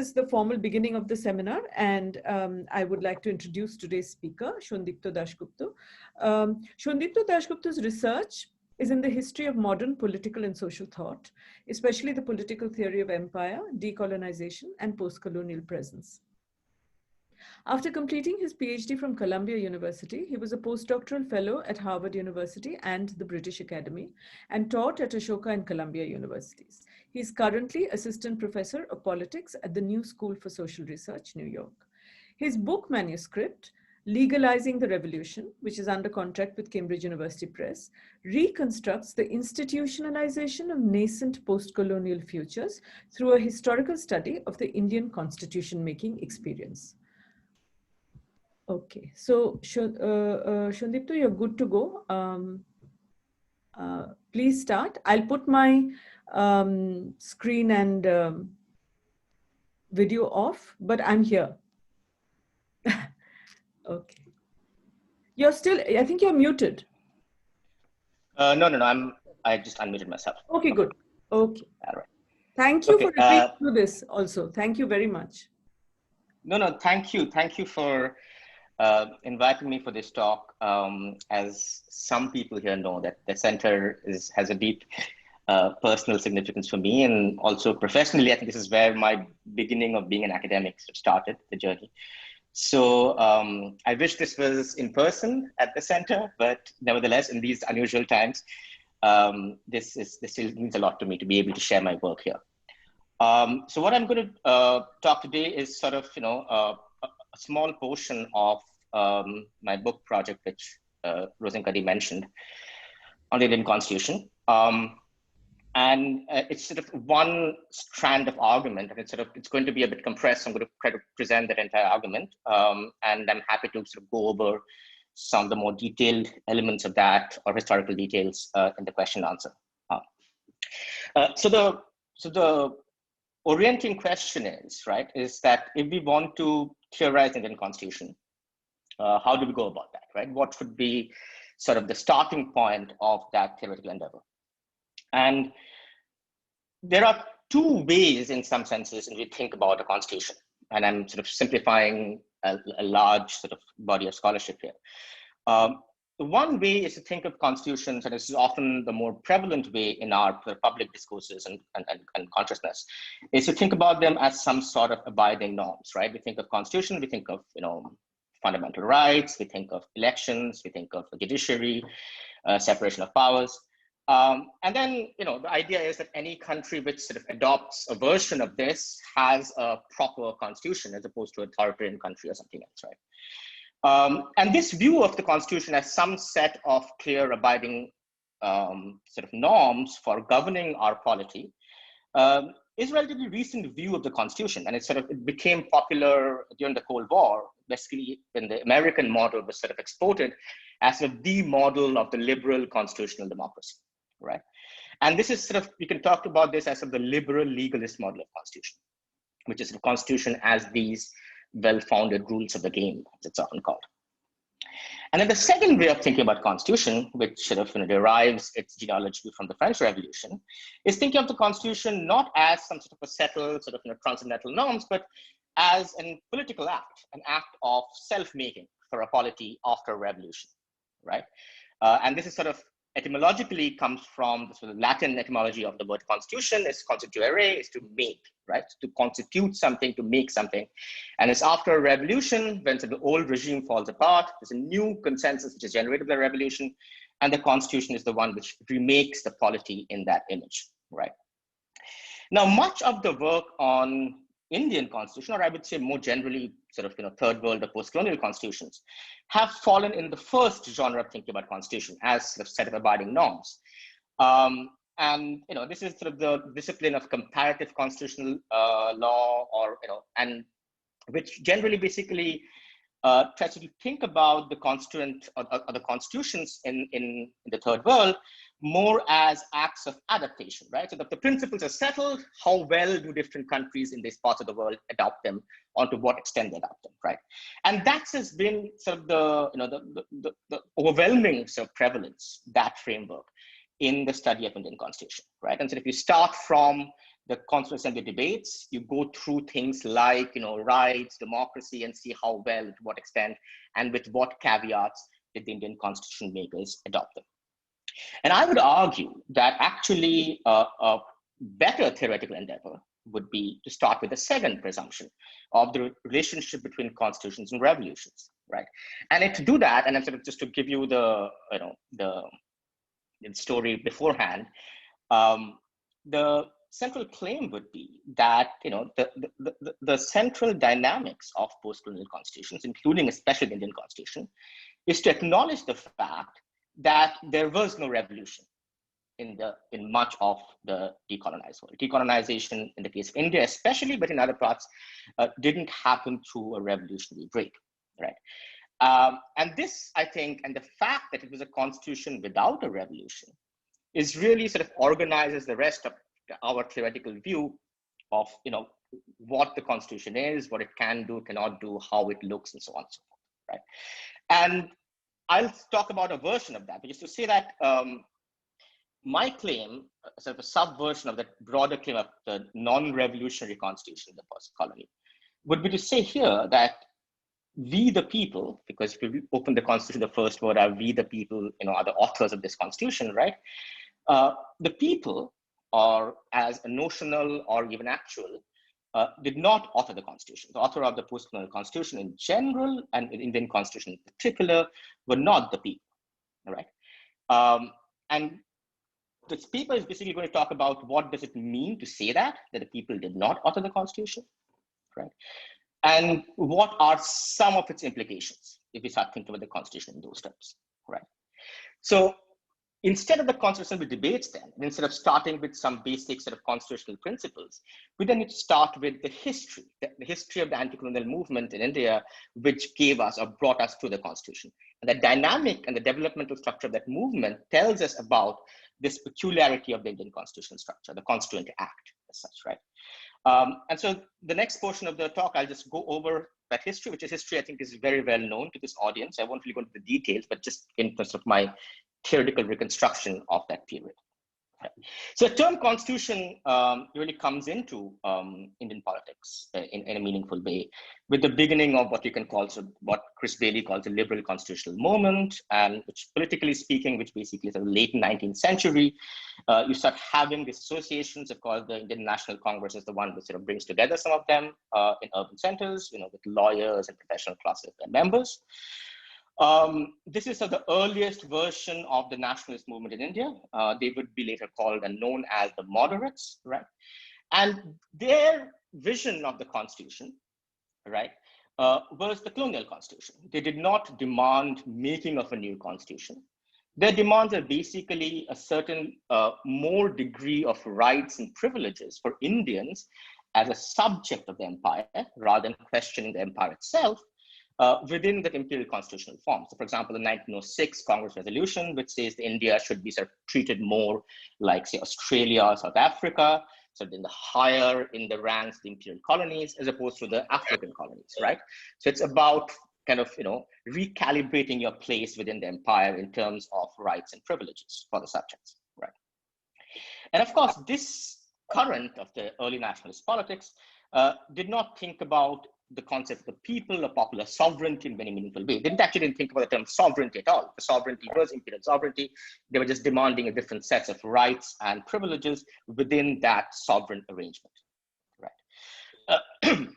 is the formal beginning of the seminar, and I would like to introduce today's speaker, Sandipto Dasgupta. Sandipto Dasgupta's research is in the history of modern political and social thought, especially the political theory of empire, decolonization, and post-colonial presence. After completing his PhD from Columbia University, he was a postdoctoral fellow at Harvard University and the British Academy, and taught at Ashoka and Columbia Universities. He is currently assistant professor of politics at the New School for Social Research, New York. His book manuscript, Legalizing the Revolution, which is under contract with Cambridge University Press, reconstructs the institutionalization of nascent post-colonial futures through a historical study of the Indian constitution-making experience. Okay, so Sandipto, you're good to go. Please start. I'll put my screen and video off, but I'm here. Okay. You're still, I think you're muted. No, I just unmuted myself. Okay, good. Okay. All right. Thank you for agreeing to this also. Thank you very much. No, thank you. Thank you for inviting me for this talk. As some people here know, that the center has a deep personal significance for me, and also professionally, I think this is where my beginning of being an academic started, the journey. So I wish this was in person at the center, but nevertheless, in these unusual times, this still means a lot to me to be able to share my work here. So what I'm going to talk today is sort of, a small portion of my book project, which Rosenkadi mentioned, on the Indian Constitution. And it's sort of one strand of argument, and it's going to be a bit compressed. So I'm going to try to present that entire argument. And I'm happy to sort of go over some of the more detailed elements of that, or historical details in the question and answer. So the orienting question is that if we want to theorize the Indian Constitution, how do we go about that, right? What would be sort of the starting point of that theoretical endeavor? And there are two ways, in some senses, in which we think about a constitution. And I'm sort of simplifying a large sort of body of scholarship here. The one way is to think of constitutions, and this is often the more prevalent way in our public discourses and consciousness, is to think about them as some sort of abiding norms, right? We think of constitution, we think of, fundamental rights, we think of elections, we think of the judiciary, separation of powers. And then, the idea is that any country which sort of adopts a version of this has a proper constitution, as opposed to an authoritarian country or something else, right? And this view of the constitution as some set of clear abiding sort of norms for governing our polity is a relatively recent view of the constitution. And it became popular during the Cold War, basically when the American model was sort of exported as the model of the liberal constitutional democracy, right? And this is we can talk about this as the liberal legalist model of constitution, which is the constitution as these well-founded rules of the game, as it's often called. And then the second way of thinking about constitution, which derives its genealogy from the French Revolution, is thinking of the constitution not as some sort of a settled transcendental norms, but as a political act, an act of self-making for a polity after a revolution, right? And this is etymologically comes from the Latin etymology of the word constitution. Is constituere, is to make, right? To constitute something, to make something. And it's after a revolution, when the old regime falls apart, there's a new consensus which is generated by the revolution, and the constitution is the one which remakes the polity in that image, right? Now, much of the work on Indian constitution, or I would say more generally, third world or post-colonial constitutions, have fallen in the first genre of thinking about constitution as set of abiding norms. And this is the discipline of comparative constitutional law, and which generally basically tries to think about the constituent or the constitutions in the third world more as acts of adaptation, right? So that the principles are settled, how well do different countries in these parts of the world adopt them, or to what extent they adopt them, right? And that has been the overwhelming prevalence, that framework, in the study of Indian constitution, right? And so if you start from the Constituent Assembly debates, you go through things like, rights, democracy, and see how well, to what extent, and with what caveats did the Indian Constitution makers adopt them. And I would argue that actually a better theoretical endeavor would be to start with the second presumption of the relationship between constitutions and revolutions, right? And to do that, and I'm sort of just to give you the story beforehand, the central claim would be that the central dynamics of post-colonial constitutions, including especially the Indian Constitution, is to acknowledge the fact that there was no revolution in much of the decolonized world. Decolonization in the case of India, especially, but in other parts, didn't happen through a revolutionary break, right? And this, I think, and the fact that it was a constitution without a revolution is really sort of organizes the rest of our theoretical view of, what the constitution is, what it can do, cannot do, how it looks, and so on and so forth, right? And I'll talk about a version of that, which is to say that my claim, sort of a subversion of that broader claim of the non-revolutionary constitution in the first colony, would be to say here that we the people, because if we open the constitution, the first word are we the people, are the authors of this constitution, right? The people, or as a notional or even actual, did not author the constitution. The author of the post-colonial constitution in general, and the Indian constitution in particular, were not the people, right? And this paper is basically going to talk about what does it mean to say that the people did not author the constitution, right? And what are some of its implications if we start thinking about the constitution in those terms, right? So instead of the constitutional debates then, instead of starting with some basic set of constitutional principles, we then need to start with the history of the anti-colonial movement in India, which gave us or brought us to the constitution. And the dynamic and the developmental structure of that movement tells us about this peculiarity of the Indian constitutional structure, the Constituent Act as such, right? And so the next portion of the talk, I'll just go over that history, which is history I think is very well known to this audience. I won't really go into the details, but just in terms of my theoretical reconstruction of that period. So the term constitution really comes into Indian politics in a meaningful way with the beginning of what you can call, so what Chris Bailey calls the liberal constitutional movement, and which politically speaking, which basically is the late 19th century, you start having these associations. Of course, the Indian National Congress is the one which sort of brings together some of them in urban centers, with lawyers and professional classes of their members. This is the earliest version of the nationalist movement in India. They would be later called and known as the moderates, right? And their vision of the constitution, right, was the colonial constitution. They did not demand making of a new constitution. Their demands are basically a certain more degree of rights and privileges for Indians as a subject of the empire, rather than questioning the empire itself, within the imperial constitutional form. So for example, the 1906 Congress resolution, which says that India should be sort of treated more like, say, Australia or South Africa, so in the higher in the ranks, the imperial colonies, as opposed to the African colonies, right? So it's about kind of, recalibrating your place within the empire in terms of rights and privileges for the subjects, right? And of course, this current of the early nationalist politics did not think about the concept of the people or popular sovereignty in many meaningful way. They didn't think about the term sovereignty at all. The sovereignty was imperial sovereignty. They were just demanding a different sets of rights and privileges within that sovereign arrangement, right?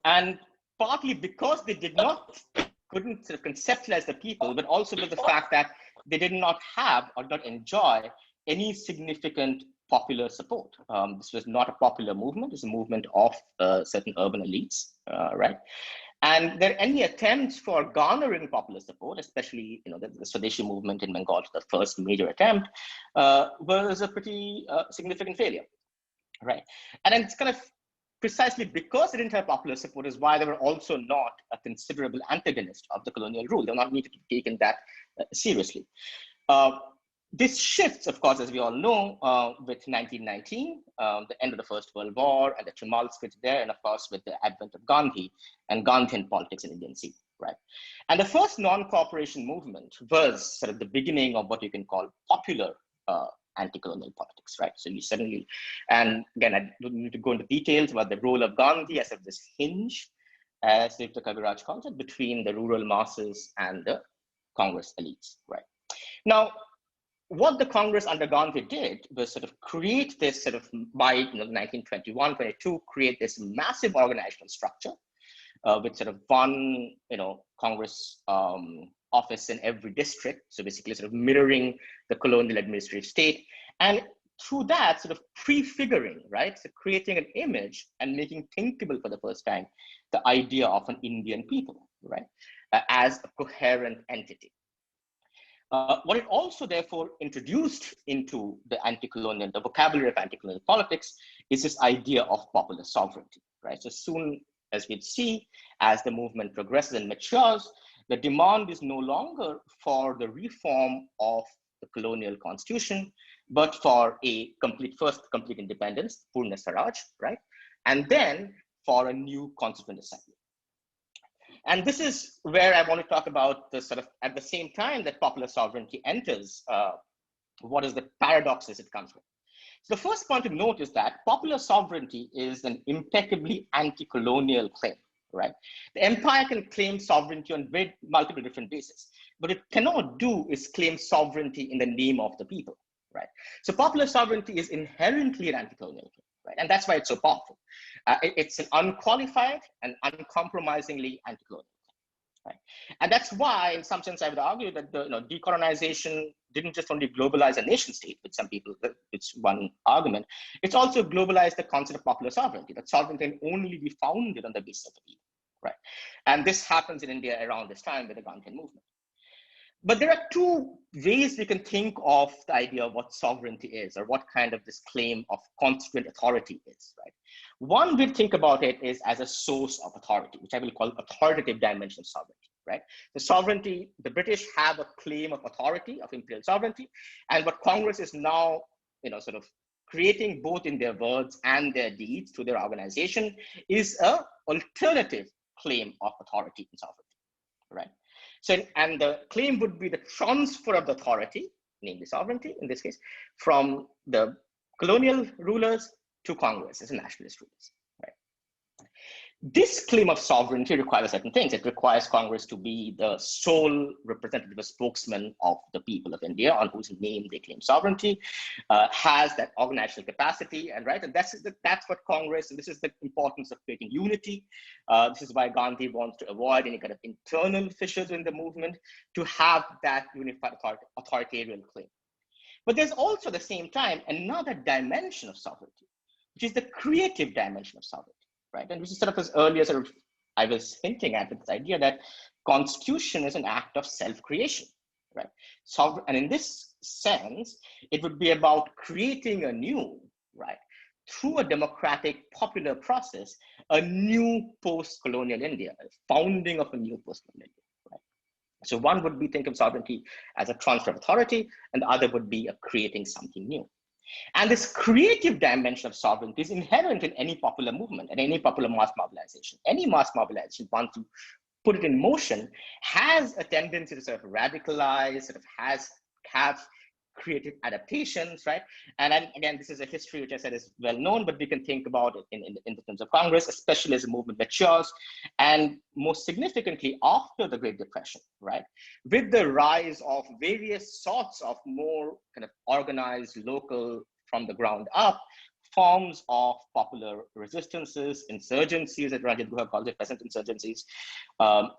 And partly because they couldn't sort of conceptualize the people, but also with the fact that they did not have or not enjoy any significant popular support. This was not a popular movement. It's a movement of certain urban elites, right? And there any attempts for garnering popular support, especially the Swadeshi movement in Bengal, the first major attempt, was a pretty significant failure, right? And it's kind of precisely because they didn't have popular support is why they were also not a considerable antagonist of the colonial rule. They were not needed to be taken that seriously. This shifts, of course, as we all know, with 1919, the end of the First World War and the tumults which there, and of course, with the advent of Gandhi and Gandhian politics in Indian scene, right? And the first non-cooperation movement was sort of the beginning of what you can call popular anti-colonial politics, right? So you suddenly, and again, I don't need to go into details about the role of Gandhi as of this hinge, as Dr. Kaviraj calls it, between the rural masses and the Congress elites, right? Now, what the Congress under Gandhi did was sort of create this sort of, by 1921, 22, create this massive organizational structure with sort of one, Congress office in every district. So basically sort of mirroring the colonial administrative state. And through that, sort of prefiguring, right? So creating an image and making thinkable for the first time, the idea of an Indian people, right? As a coherent entity. What it also therefore introduced into the vocabulary of anti-colonial politics is this idea of popular sovereignty, right? So soon as we'd see, as the movement progresses and matures, the demand is no longer for the reform of the colonial constitution, but for a complete independence, Purna Swaraj, right? And then for a new constituent assembly. And this is where I want to talk about the sort of, at the same time that popular sovereignty enters, what is the paradoxes it comes with. So the first point to note is that popular sovereignty is an impeccably anti-colonial claim, right? The empire can claim sovereignty on multiple different bases. What it cannot do is claim sovereignty in the name of the people, right? So popular sovereignty is inherently an anti-colonial claim, right? And that's why it's so powerful. It's an unqualified and uncompromisingly anti-colonial, right? And that's why, in some sense, I would argue that the decolonization didn't just only globalize a nation state, with some people, it's one argument. It's also globalized the concept of popular sovereignty, that sovereignty can only be founded on the basis of the people, right? And this happens in India around this time with the Gandhian movement. But there are two ways we can think of the idea of what sovereignty is, or what kind of this claim of constituent authority is, right? One way to think about it is as a source of authority, which I will call authoritative dimension of sovereignty, right? The sovereignty, the British have a claim of authority, of imperial sovereignty, and what Congress is now, sort of creating both in their words and their deeds through their organization is a alternative claim of authority and sovereignty, right? So, and the claim would be the transfer of the authority, namely sovereignty in this case, from the colonial rulers to Congress as a nationalist rulers, right? This claim of sovereignty requires certain things. It requires Congress to be the sole representative or spokesman of the people of India, on whose name they claim sovereignty, has that organizational capacity, and right, and that's what Congress, and this is the importance of creating unity. This is why Gandhi wants to avoid any kind of internal fissures in the movement, to have that unified authoritarian claim. But there's also at the same time another dimension of sovereignty, which is the creative dimension of sovereignty. Right? And which is sort of as earlier sort of I was hinting at this idea that constitution is an act of self-creation, right? So, and in this sense, it would be about creating a new, right, through a democratic popular process, a new post-colonial India, a founding of a new post-colonial India, right? So one would be think of sovereignty as a transfer of authority, and the other would be a creating something new. And this creative dimension of sovereignty is inherent in any popular movement and any popular mass mobilization. Any mass mobilization, once you put it in motion, has a tendency to sort of radicalize, sort of have creative adaptations, right? And again, this is a history which I said is well known, but we can think about it in the terms of Congress, especially as the movement matures, and most significantly after the Great Depression, right? With the rise of various sorts of more kind of organized, local, from the ground up, forms of popular resistances, insurgencies, as Rajat Guha calls it, peasant insurgencies.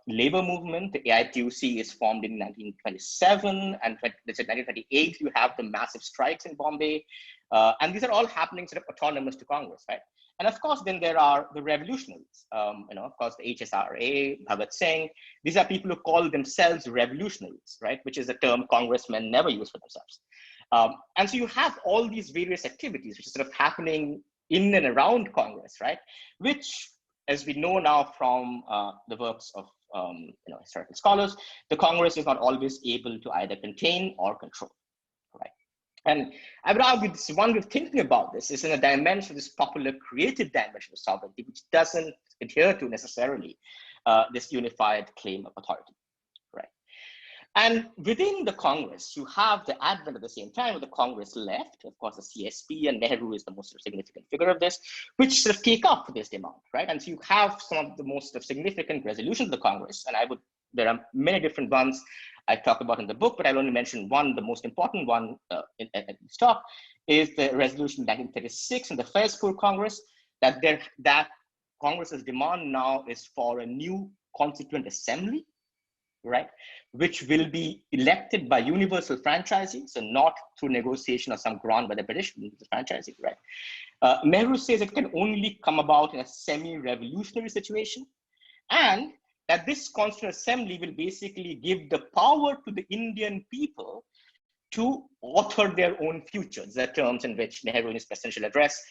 Labor movement, the AITUC is formed in 1927, and let's say 1928, you have the massive strikes in Bombay. And these are all happening sort of autonomous to Congress, right? And of course, then there are the revolutionaries, of course, the HSRA, Bhagat Singh. These are people who call themselves revolutionaries, right? Which is a term congressmen never use for themselves. And so you have all these various activities which are sort of happening in and around Congress, right? Which, as we know now from the works of historical scholars, the Congress is not always able to either contain or control, right? And I would argue this one way of thinking about this is in a dimension, this popular creative dimension of sovereignty, which doesn't adhere to necessarily this unified claim of authority, right? And within the Congress, you have the advent at the same time of the Congress left, of course, the CSP, and Nehru is the most significant figure of this, which sort of take up this demand, right? And so you have some of the most significant resolutions of the Congress, and there are many different ones I talk about in the book, but I'll only mention one, the most important one at this talk, is the resolution 1936 in the Faizpur Congress, that Congress's demand now is for a new constituent assembly, right, which will be elected by universal franchising, so not through negotiation or some grant by the British, franchising, right? Nehru says it can only come about in a semi-revolutionary situation, and that this constituent assembly will basically give the power to the Indian people to author their own futures, the terms in which Nehru in his presidential address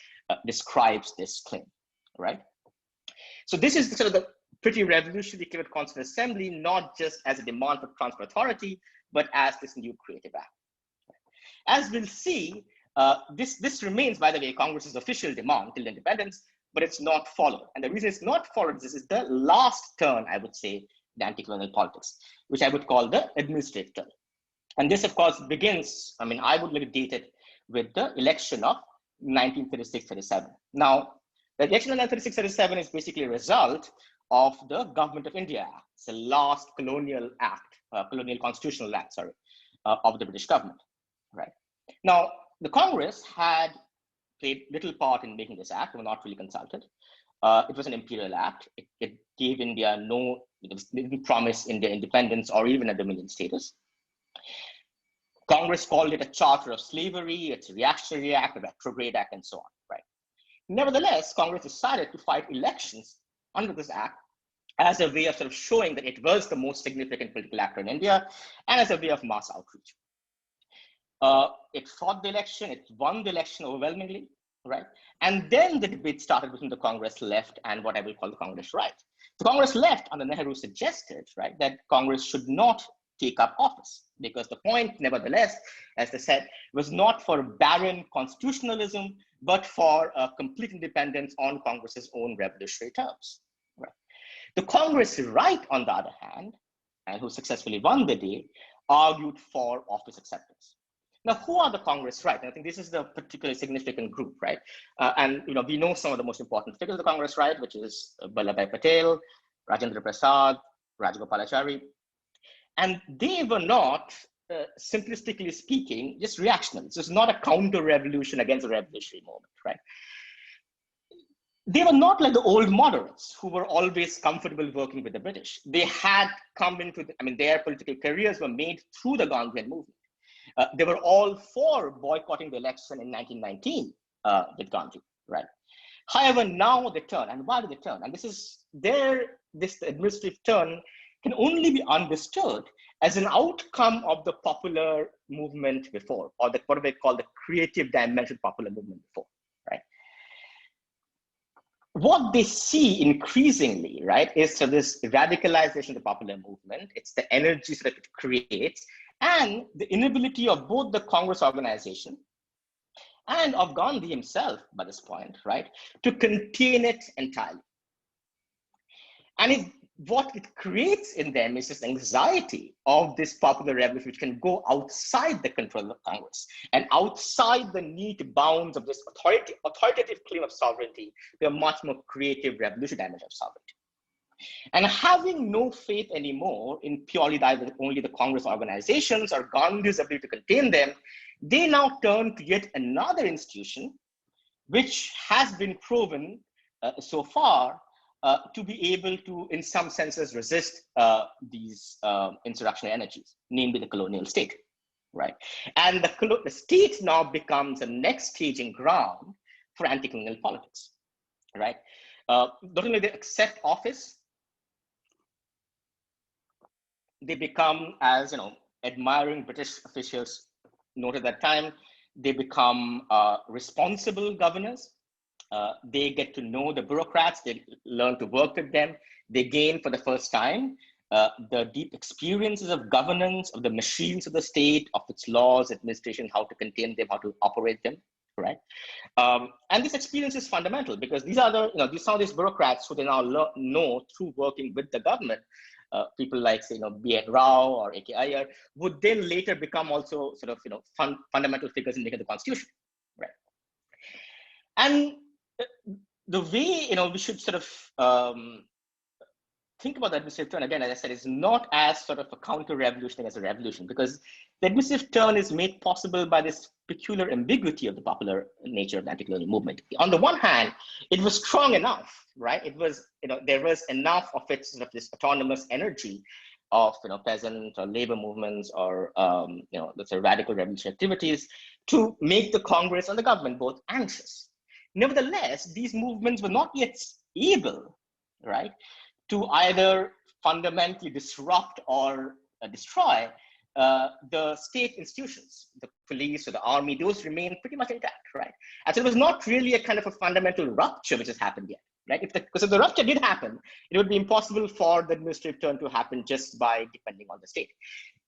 describes this claim, right? So this is sort of the pretty revolutionary claim of constituent assembly, not just as a demand for transport authority, but as this new creative act. As we'll see, this remains, by the way, Congress's official demand till independence, but it's not followed. And the reason it's not followed is this is the last turn, I would say, the anti-colonial politics, which I would call the administrative turn. And this, of course, begins, I mean, I would date it with the election of 1936-37. Now, the election of 1936-37 is basically a result of the Government of India Act. It's the last colonial act, colonial constitutional act, sorry, of the British government, right? Now, the Congress had played little part in making this act. They were not really consulted. It was an imperial act. It gave India it didn't promise India independence or even a dominion status. Congress called it a charter of slavery, it's a reactionary act, a retrograde act, and so on, right? Nevertheless, Congress decided to fight elections under this act as a way of sort of showing that it was the most significant political actor in India and as a way of mass outreach. It fought the election, it won the election overwhelmingly, right? And then the debate started between the Congress left and what I will call the Congress right. The Congress left under Nehru suggested, right, that Congress should not take up office because the point, nevertheless, as they said, was not for barren constitutionalism, but for complete independence on Congress's own revolutionary terms. Right? The Congress right, on the other hand, and who successfully won the day, argued for office acceptance. Now, who are the Congress right? And I think this is the particularly significant group, right? And we know some of the most important figures of the Congress right, which is Vallabhbhai Patel, Rajendra Prasad, Rajagopalachari. And they were not, simplistically speaking, just reactionaries. This is not a counter-revolution against the revolutionary movement, right? They were not like the old moderates who were always comfortable working with the British. They had come into, their political careers were made through the Gandhian movement. They were all for boycotting the election in 1919 with Gandhi, right? However, now they turn, and why did they turn? And this administrative turn can only be understood as an outcome of the popular movement before, or what we call the creative dimension popular movement before, right? What they see increasingly, right, is this radicalization of the popular movement. It's the energies that it creates, and the inability of both the Congress organization and of Gandhi himself by this point, right, to contain it entirely. And what it creates in them is this anxiety of this popular revolution, which can go outside the control of Congress and outside the neat bounds of this authoritative claim of sovereignty, to a much more creative revolutionary dimension of sovereignty. And having no faith anymore in purely only the Congress organizations or Gandhi's ability to contain them, they now turn to yet another institution, which has been proven so far to be able to, in some senses, resist these insurrectionary energies, namely the colonial state, right? And the state now becomes the next staging ground for anti-colonial politics, right? Not only they accept office, they become, as admiring British officials noted at that time, they become responsible governors. They get to know the bureaucrats, they learn to work with them. They gain for the first time the deep experiences of governance, of the machines of the state, of its laws, administration, how to contain them, how to operate them, right? And this experience is fundamental because these are these bureaucrats who they now know through working with the government. People like, say, B.N. Rao or A.K. Iyer would then later become also sort of, fundamental figures in making the constitution, right? And the way, we should sort of think about the administrative turn, again, as I said, is not as sort of a counter-revolution as a revolution, because the administrative turn is made possible by this peculiar ambiguity of the popular nature of the anti-colonial movement. On the one hand, it was strong enough, right? It was, there was enough of its sort of this autonomous energy of, peasant or labor movements or, let's say radical revolutionary activities to make the Congress and the government both anxious. Nevertheless, these movements were not yet able, right, to either fundamentally disrupt or destroy the state institutions, the police or the army. Those remain pretty much intact, right? And so it was not really a kind of a fundamental rupture which has happened yet, right? Because if the rupture did happen, it would be impossible for the administrative turn to happen just by depending on the state.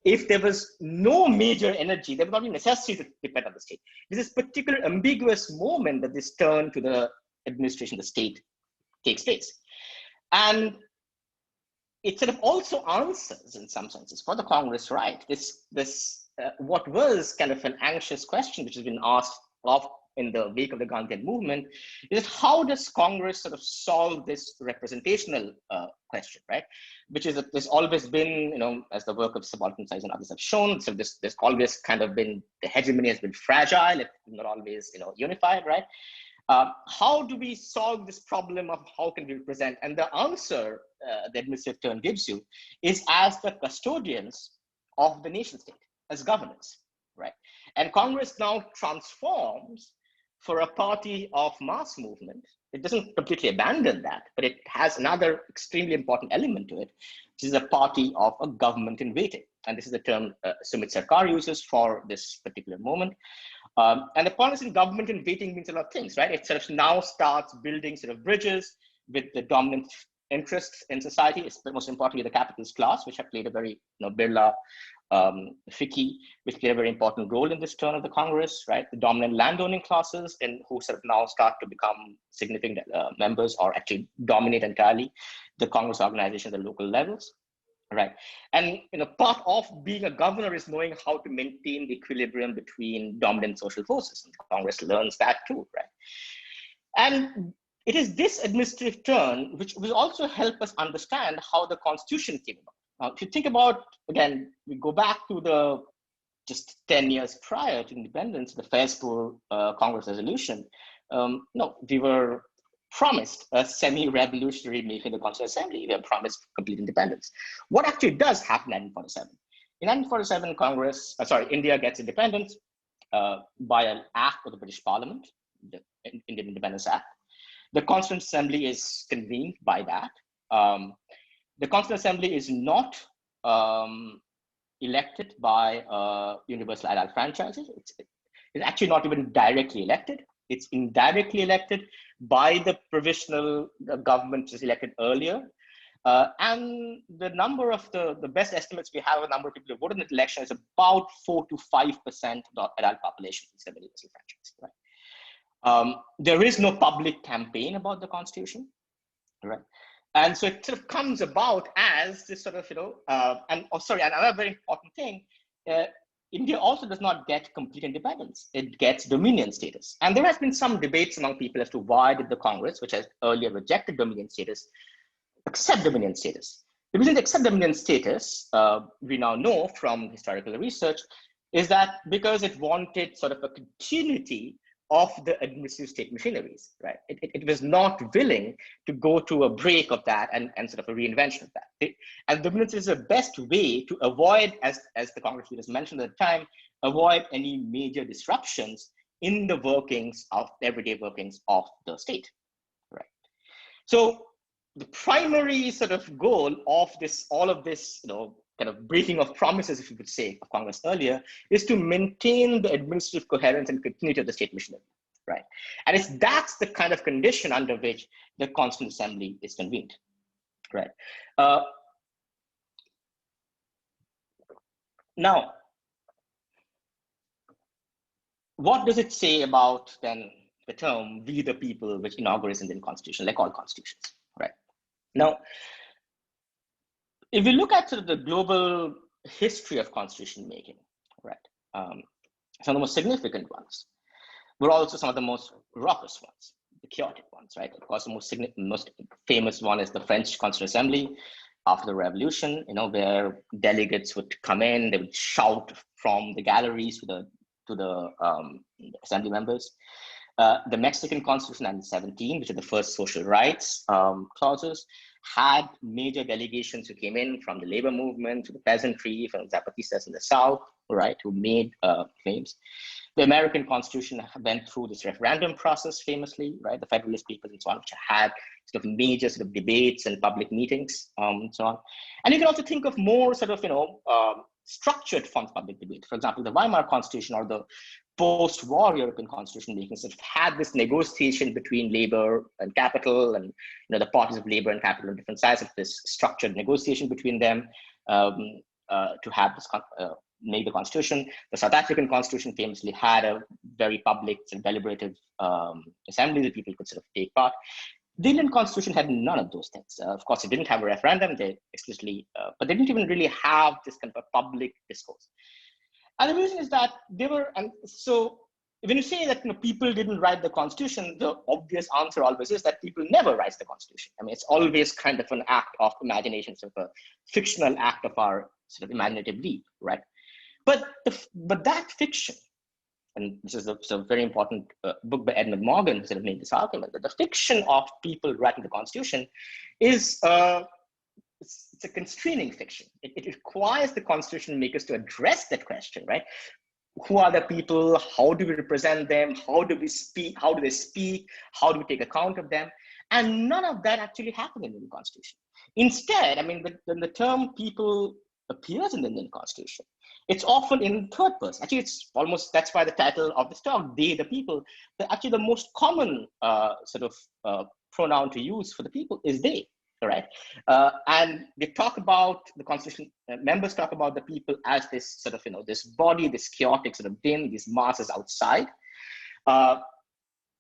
If there was no major energy, there would not be necessary to depend on the state. This is particular ambiguous moment that this turn to the administration, the state, takes place. And it sort of also answers, in some senses, for the Congress, right, what was kind of an anxious question which has been asked of in the wake of the Gandhian movement, is how does Congress sort of solve this representational question, right? Which is that there's always been, as the work of subaltern studies and others have shown, so there's always kind of been, the hegemony has been fragile, it's not always, unified, right? How do we solve this problem of how can we represent? And the answer the administrative turn gives you is as the custodians of the nation state, as governors, right? And Congress now transforms for a party of mass movement. It doesn't completely abandon that, but it has another extremely important element to it, which is a party of a government in waiting. And this is the term Sumit Sarkar uses for this particular moment. And the point is, in government in waiting means a lot of things, right? It sort of now starts building sort of bridges with the dominant interests in society, most importantly the capitalist class, which have played a very, Birla, Fiki, which played a very important role in this turn of the Congress, right? The dominant landowning classes, and who sort of now start to become significant members or actually dominate entirely the Congress organization at the local levels. Right. And part of being a governor is knowing how to maintain the equilibrium between dominant social forces. And Congress learns that too, right? And it is this administrative turn which will also help us understand how the Constitution came about. Now, if you think about, again, we go back to just 10 years prior to independence, the Fairspur Congress resolution. No, we were promised a semi-revolutionary making the Constituent Assembly. We were promised complete independence. What actually does happen in 1947? In 1947, India gets independence by an act of the British Parliament, the Indian Independence Act. The Constituent Assembly is convened by that. The Constituent Assembly is not elected by universal adult franchises. It's actually not even directly elected. It's indirectly elected by the provisional government which is elected earlier. And the number of the best estimates we have, a number of people who voted in the election is about 4 to 5% of the adult population is the universal franchise, right? There is no public campaign about the Constitution, right? And so it sort of comes about as this sort of, another very important thing, India also does not get complete independence. It gets dominion status. And there has been some debates among people as to why did the Congress, which has earlier rejected dominion status, accept dominion status. The reason they accept dominion status, we now know from historical research, is that because it wanted sort of a continuity of the administrative state machineries, right? It was not willing to go to a break of that and sort of a reinvention of that. And dominance is the best way to avoid, as the Congress leaders mentioned at the time, avoid any major disruptions in the workings of everyday workings of the state, right? So the primary sort of goal of all of this, kind of breaking of promises, if you would say, of Congress earlier, is to maintain the administrative coherence and continuity of the state machinery, right? And that's the kind of condition under which the Constituent Assembly is convened, right? Now, what does it say about then the term "we the people," which inaugurates Indian Constitution, like all constitutions, right? Now, if we look at sort of the global history of constitution making, right, some of the most significant ones were also some of the most raucous ones, the chaotic ones, right? Of course, the most famous one is the French Constitutional Assembly after the Revolution, where delegates would come in, they would shout from the galleries to the assembly members. The Mexican Constitution 1917, which are the first social rights clauses, had major delegations who came in from the labor movement to the peasantry, from Zapatistas in the South, right, who made claims. The American Constitution went through this referendum process famously, right, the Federalist Papers and so on, which had sort of major sort of debates and public meetings, and so on. And you can also think of more sort of, structured forms of public debate. For example, the Weimar Constitution or the post-war European constitution making sort of had this negotiation between labor and capital, and the parties of labor and capital on different sides of this structured negotiation between them to have this make the constitution. The South African constitution famously had a very public and deliberative assembly that people could sort of take part. The Indian constitution had none of those things. Of course, it didn't have a referendum. They explicitly, but they didn't even really have this kind of a public discourse. And the reason is that they were, and so when you say that people didn't write the constitution, the obvious answer always is that people never write the constitution. I mean, it's always kind of an act of imagination, sort of a fictional act of our sort of imaginative leap, right? But that fiction, and this is a very important book by Edmund Morgan who sort of made this argument, that the fiction of people writing the constitution is it's a constraining fiction. It requires the constitution makers to address that question, right? Who are the people? How do we represent them? How do we speak? How do they speak? How do we take account of them? And none of that actually happened in the Indian Constitution. Instead, I mean, when the term people appears in the Indian Constitution, it's often in third person. Actually, it's almost, that's why the title of this talk, they, the people, actually the most common pronoun to use for the people is they. All right, and they talk about the constitution. Members talk about the people as this sort of, this body, this chaotic sort of din, these masses outside.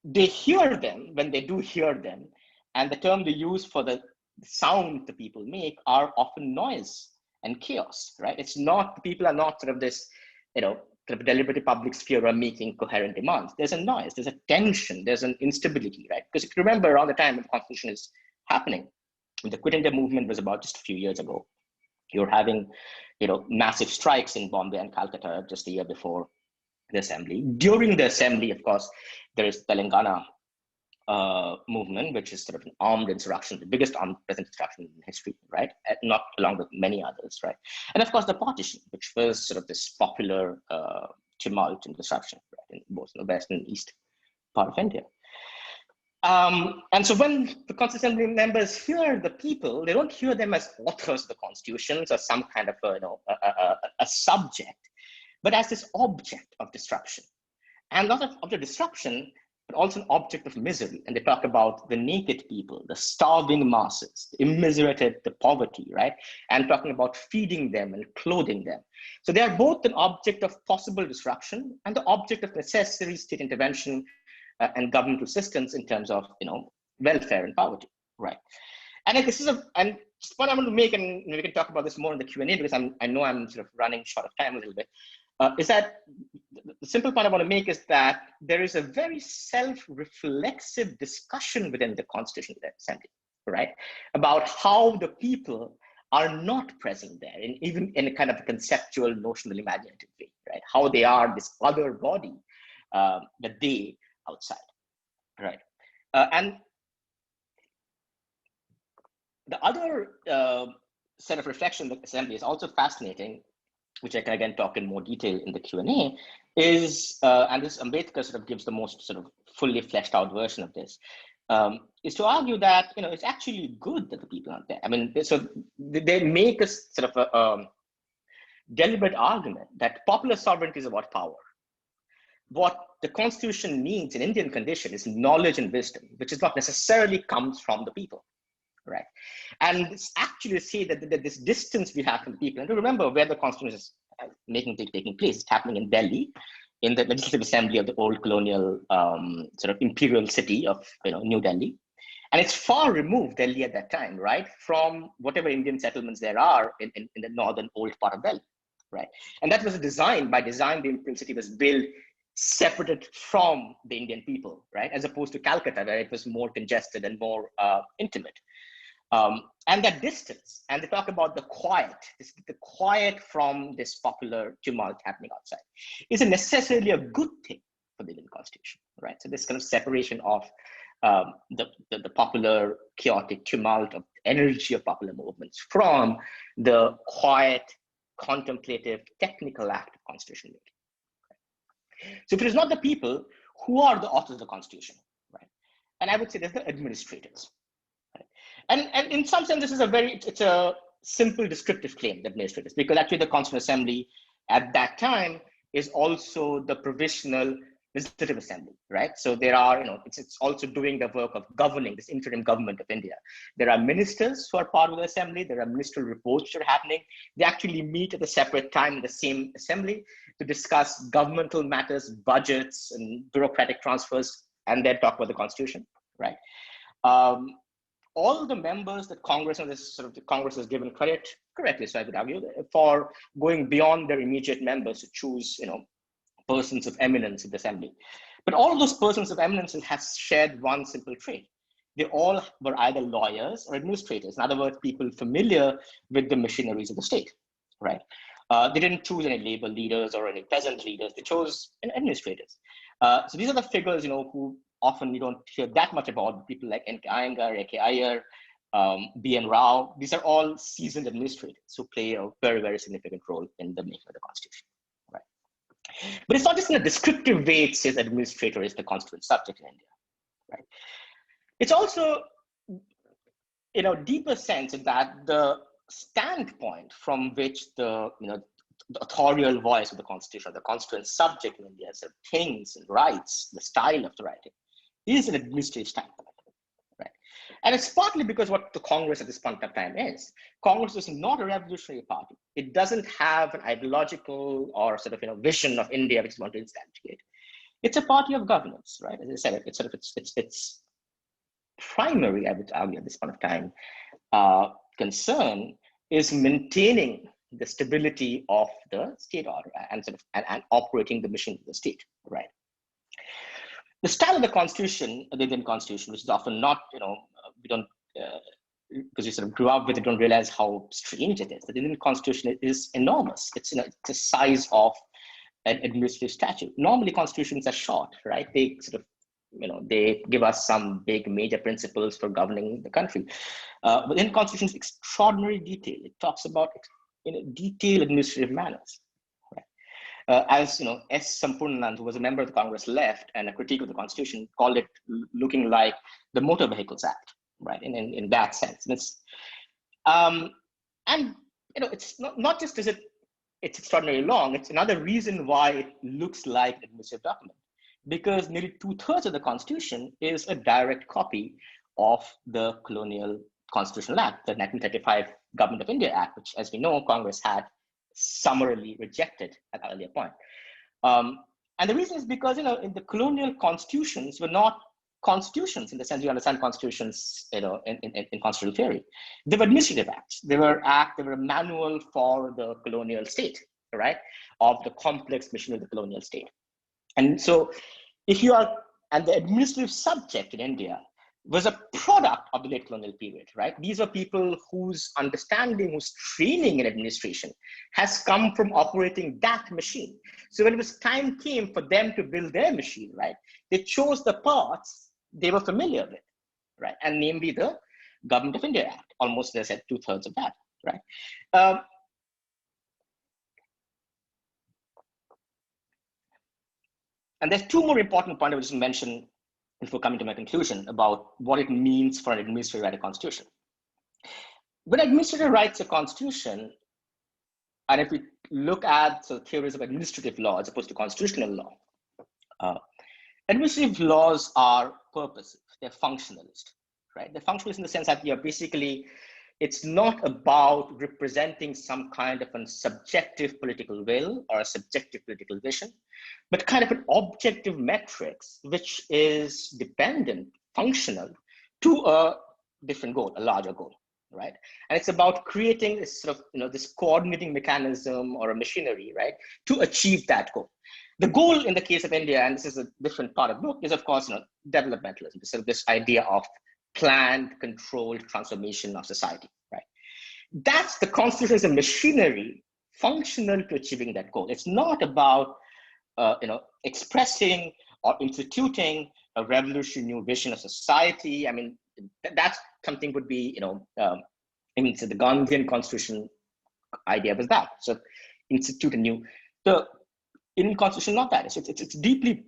They hear them when they do hear them, and the term they use for the sound the people make are often noise and chaos. Right? It's not, the people are not sort of this, sort of deliberative public sphere are making coherent demands. There's a noise, there's a tension, there's an instability, right? Because if you remember, around the time when the constitution is happening, the Quit India movement was about just a few years ago. You're having, massive strikes in Bombay and Calcutta just a year before the assembly. During the assembly, of course, there is Telangana movement, which is sort of an armed insurrection, the biggest armed present insurrection in history, right? Not along with many others, right? And of course, the partition, which was sort of this popular tumult and disruption, right, in both the west and east part of India. And so when the Constitutional Assembly members hear the people, they don't hear them as authors of the constitutions or some kind of a subject, but as this object of disruption. And not an object of disruption, but also an object of misery. And they talk about the naked people, the starving masses, the immiserated, the poverty, right? And talking about feeding them and clothing them. So they are both an object of possible disruption and the object of necessary state intervention and governmental assistance in terms of, welfare and poverty, right? And this is and just what I want to make, and we can talk about this more in the Q&A because I know I'm sort of running short of time a little bit, is that the simple point I want to make is that there is a very self-reflexive discussion within the Constitutional Assembly, right? About how the people are not present there, even in a kind of a conceptual, notional, imaginative way, right? How they are this other body that they outside, right? And the other set of reflection the assembly is also fascinating, which I can again talk in more detail in the Q&A, is, and this Ambedkar sort of gives the most sort of fully fleshed out version of this, is to argue that, it's actually good that the people aren't there. I mean, so they make a sort of a deliberate argument that popular sovereignty is about power. What the constitution needs in Indian condition is knowledge and wisdom, which is not necessarily comes from the people, right? And it's actually say that this distance we have from the people, and to remember where the constitution is taking place, it's happening in Delhi, in the legislative assembly of the old colonial sort of imperial city of New Delhi. And it's far removed, Delhi at that time, right, from whatever Indian settlements there are in the northern old part of Delhi, right? And that was by design, the imperial city was built separated from the Indian people, right? As opposed to Calcutta, where it was more congested and more intimate. And that distance, and they talk about the quiet from this popular tumult happening outside, isn't necessarily a good thing for the Indian Constitution, right? So this kind of separation of the popular chaotic tumult of energy of popular movements from the quiet, contemplative, technical act of constitution making. So if it is not the people, who are the authors of the Constitution, right? And I would say there's the administrators. And in some sense, this is it's a simple descriptive claim, the administrators, because actually the Constituent Assembly at that time is also the provisional legislative assembly, right? So there are, it's also doing the work of governing this interim government of India. There are ministers who are part of the assembly. There are ministerial reports which are happening. They actually meet at a separate time in the same assembly to discuss governmental matters, budgets, and bureaucratic transfers, and then talk about the Constitution, right? All the members that Congress, and this sort of the Congress has given credit, correctly, so I would argue, for going beyond their immediate members to choose, persons of eminence in the assembly. But all of those persons of eminence have shared one simple trait. They all were either lawyers or administrators. In other words, people familiar with the machineries of the state, right? They didn't choose any labor leaders or any peasant leaders. They chose administrators. So these are the figures, who often you don't hear that much about, people like N.K. Iyengar, A.K. Iyer, B.N. Rao. These are all seasoned administrators who play a very, very significant role in the making of the Constitution, right? But it's not just in a descriptive way it says administrator is the constituent subject in India, right? It's also, deeper sense in that the standpoint from which the authorial voice of the Constitution, the constituent subject in India, sort of things and rights, the style of the writing, is an administrative standpoint, right? And it's partly because what the Congress at this point of time is. Congress is not a revolutionary party. It doesn't have an ideological or sort of vision of India which it wants to instantiate. It's a party of governance, right? As I said, it's primary, I would argue, at this point of time, concern is maintaining the stability of the state order and and operating the mission of the state, right? The style of the Constitution, the Indian Constitution, which is often not, we don't, because we sort of grew up with it, don't realize how strange it is. The Indian Constitution is enormous. It's the size of an administrative statute. Normally, constitutions are short, right? They sort of, they give us some big major principles for governing the country. But in Constitution is extraordinary detail. It talks about detailed administrative manners. As S. Sampurnanand, who was a member of the Congress, left, and a critique of the Constitution, called it looking like the Motor Vehicles Act, right? In that sense, and it's not just is it's extraordinarily long. It's another reason why it looks like an administrative document, because nearly 2/3 of the Constitution is a direct copy of the colonial constitutional act, the 1935 Government of India Act, which, as we know, Congress had summarily rejected at an earlier point. And the reason is because, in the colonial constitutions were not constitutions in the sense you understand constitutions, in constitutional theory. They were administrative acts. They were a manual for the colonial state, right? Of the complex mission of the colonial state. And so and the administrative subject in India was a product of the late colonial period, right? These are people whose understanding, whose training in administration has come from operating that machine. So when time came for them to build their machine, right, they chose the parts they were familiar with, right? And namely the Government of India Act, almost, as I said, 2/3 of that, right? And there's two more important points I will just mention before coming to my conclusion about what it means for an administrator to write a constitution. When an administrator writes a constitution, and if we look at theories of administrative law as opposed to constitutional law, administrative laws are purposive, they're functionalist, right? They're functionalist in the sense that you're basically it's not about representing some kind of a subjective political will or a subjective political vision, but kind of an objective metrics, which is dependent, functional to a different goal, a larger goal, right? And it's about creating this sort of, this coordinating mechanism or a machinery, right, to achieve that goal. The goal in the case of India, and this is a different part of the book, is of course, developmentalism. So this idea of planned, controlled transformation of society, right? That's the constitution is a machinery functional to achieving that goal. It's not about, expressing or instituting a revolutionary new vision of society. I mean, that's something would be, so the Gandhian constitution idea was that. So institute a new, the Indian constitution, not that. It's deeply,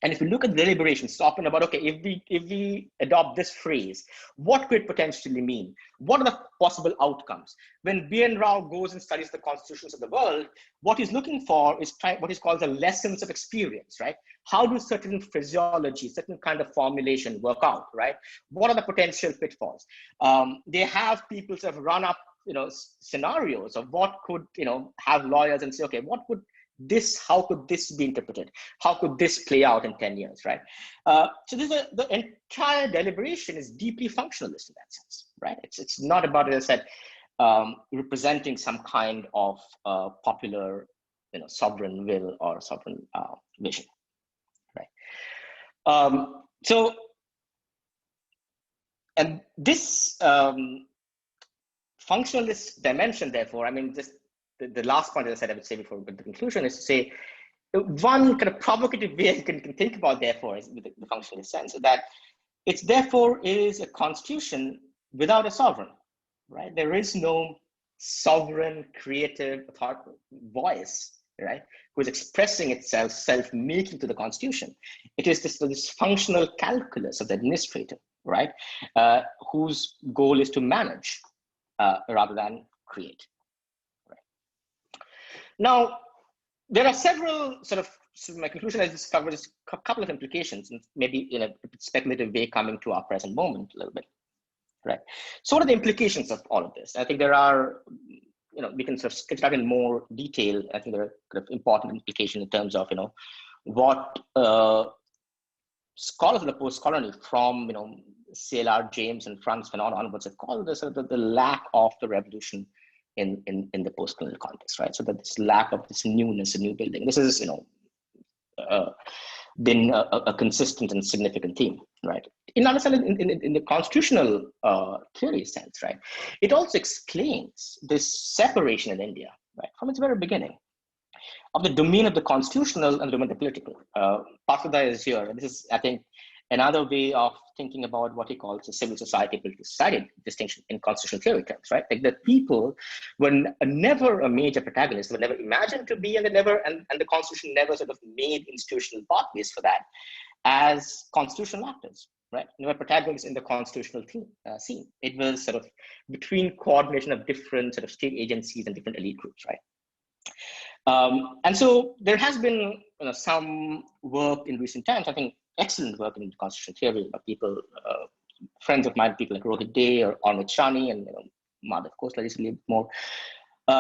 and if you look at the deliberations, it's often about, okay, if we adopt this phrase, what could it potentially mean? What are the possible outcomes? When B.N. Rao goes and studies the constitutions of the world, what he's looking for is what he calls the lessons of experience, right? How do certain physiology, certain kind of formulation work out, right? What are the potential pitfalls? They have people sort of run up, scenarios of what could, have lawyers and say, okay, how could this be interpreted? How could this play out in 10 years, right? So the entire deliberation is deeply functionalist in that sense, right? It's not about, as I said, representing some kind of popular, sovereign will or sovereign vision, right? And this functionalist dimension, therefore, I mean, just the last point, as I said, I would say before the conclusion, is to say one kind of provocative way you can think about, therefore, is with the functionalist sense, that it's therefore is a constitution without a sovereign, right? There is no sovereign, creative voice, right, who is expressing itself, self-making to the constitution. It is this functional calculus of the administrator, right, whose goal is to manage rather than create. Now, there are several so my conclusion is this covers a couple of implications, and maybe in a speculative way coming to our present moment a little bit, right? So what are the implications of all of this? I think there are, we can sort of sketch out in more detail. I think there are kind of important implications in terms of, what scholars of the post-colony from, CLR, James, and Franz Fanon onwards have called this the lack of the revolution in the post-colonial context, right? So that this lack of this newness, a new building, this is, been a consistent and significant theme, right? In the constitutional theory sense, right? It also explains this separation in India, right, from its very beginning, of the domain of the constitutional and the domain of the political. Partha is here, and this is, I think, another way of thinking about what he calls a civil society, political society distinction in constitutional theory terms, right? Like that people were never a major protagonist, were never imagined to be, and the constitution never sort of made institutional pathways for that as constitutional actors, right? They were protagonists in the constitutional scene. It was sort of between coordination of different sort of state agencies and different elite groups, right? And so there has been some work in recent times, I think, excellent work in constitutional theory by people, friends of mine, people like Rohit Day or Armit Shani, and Madhav Khosla recently more.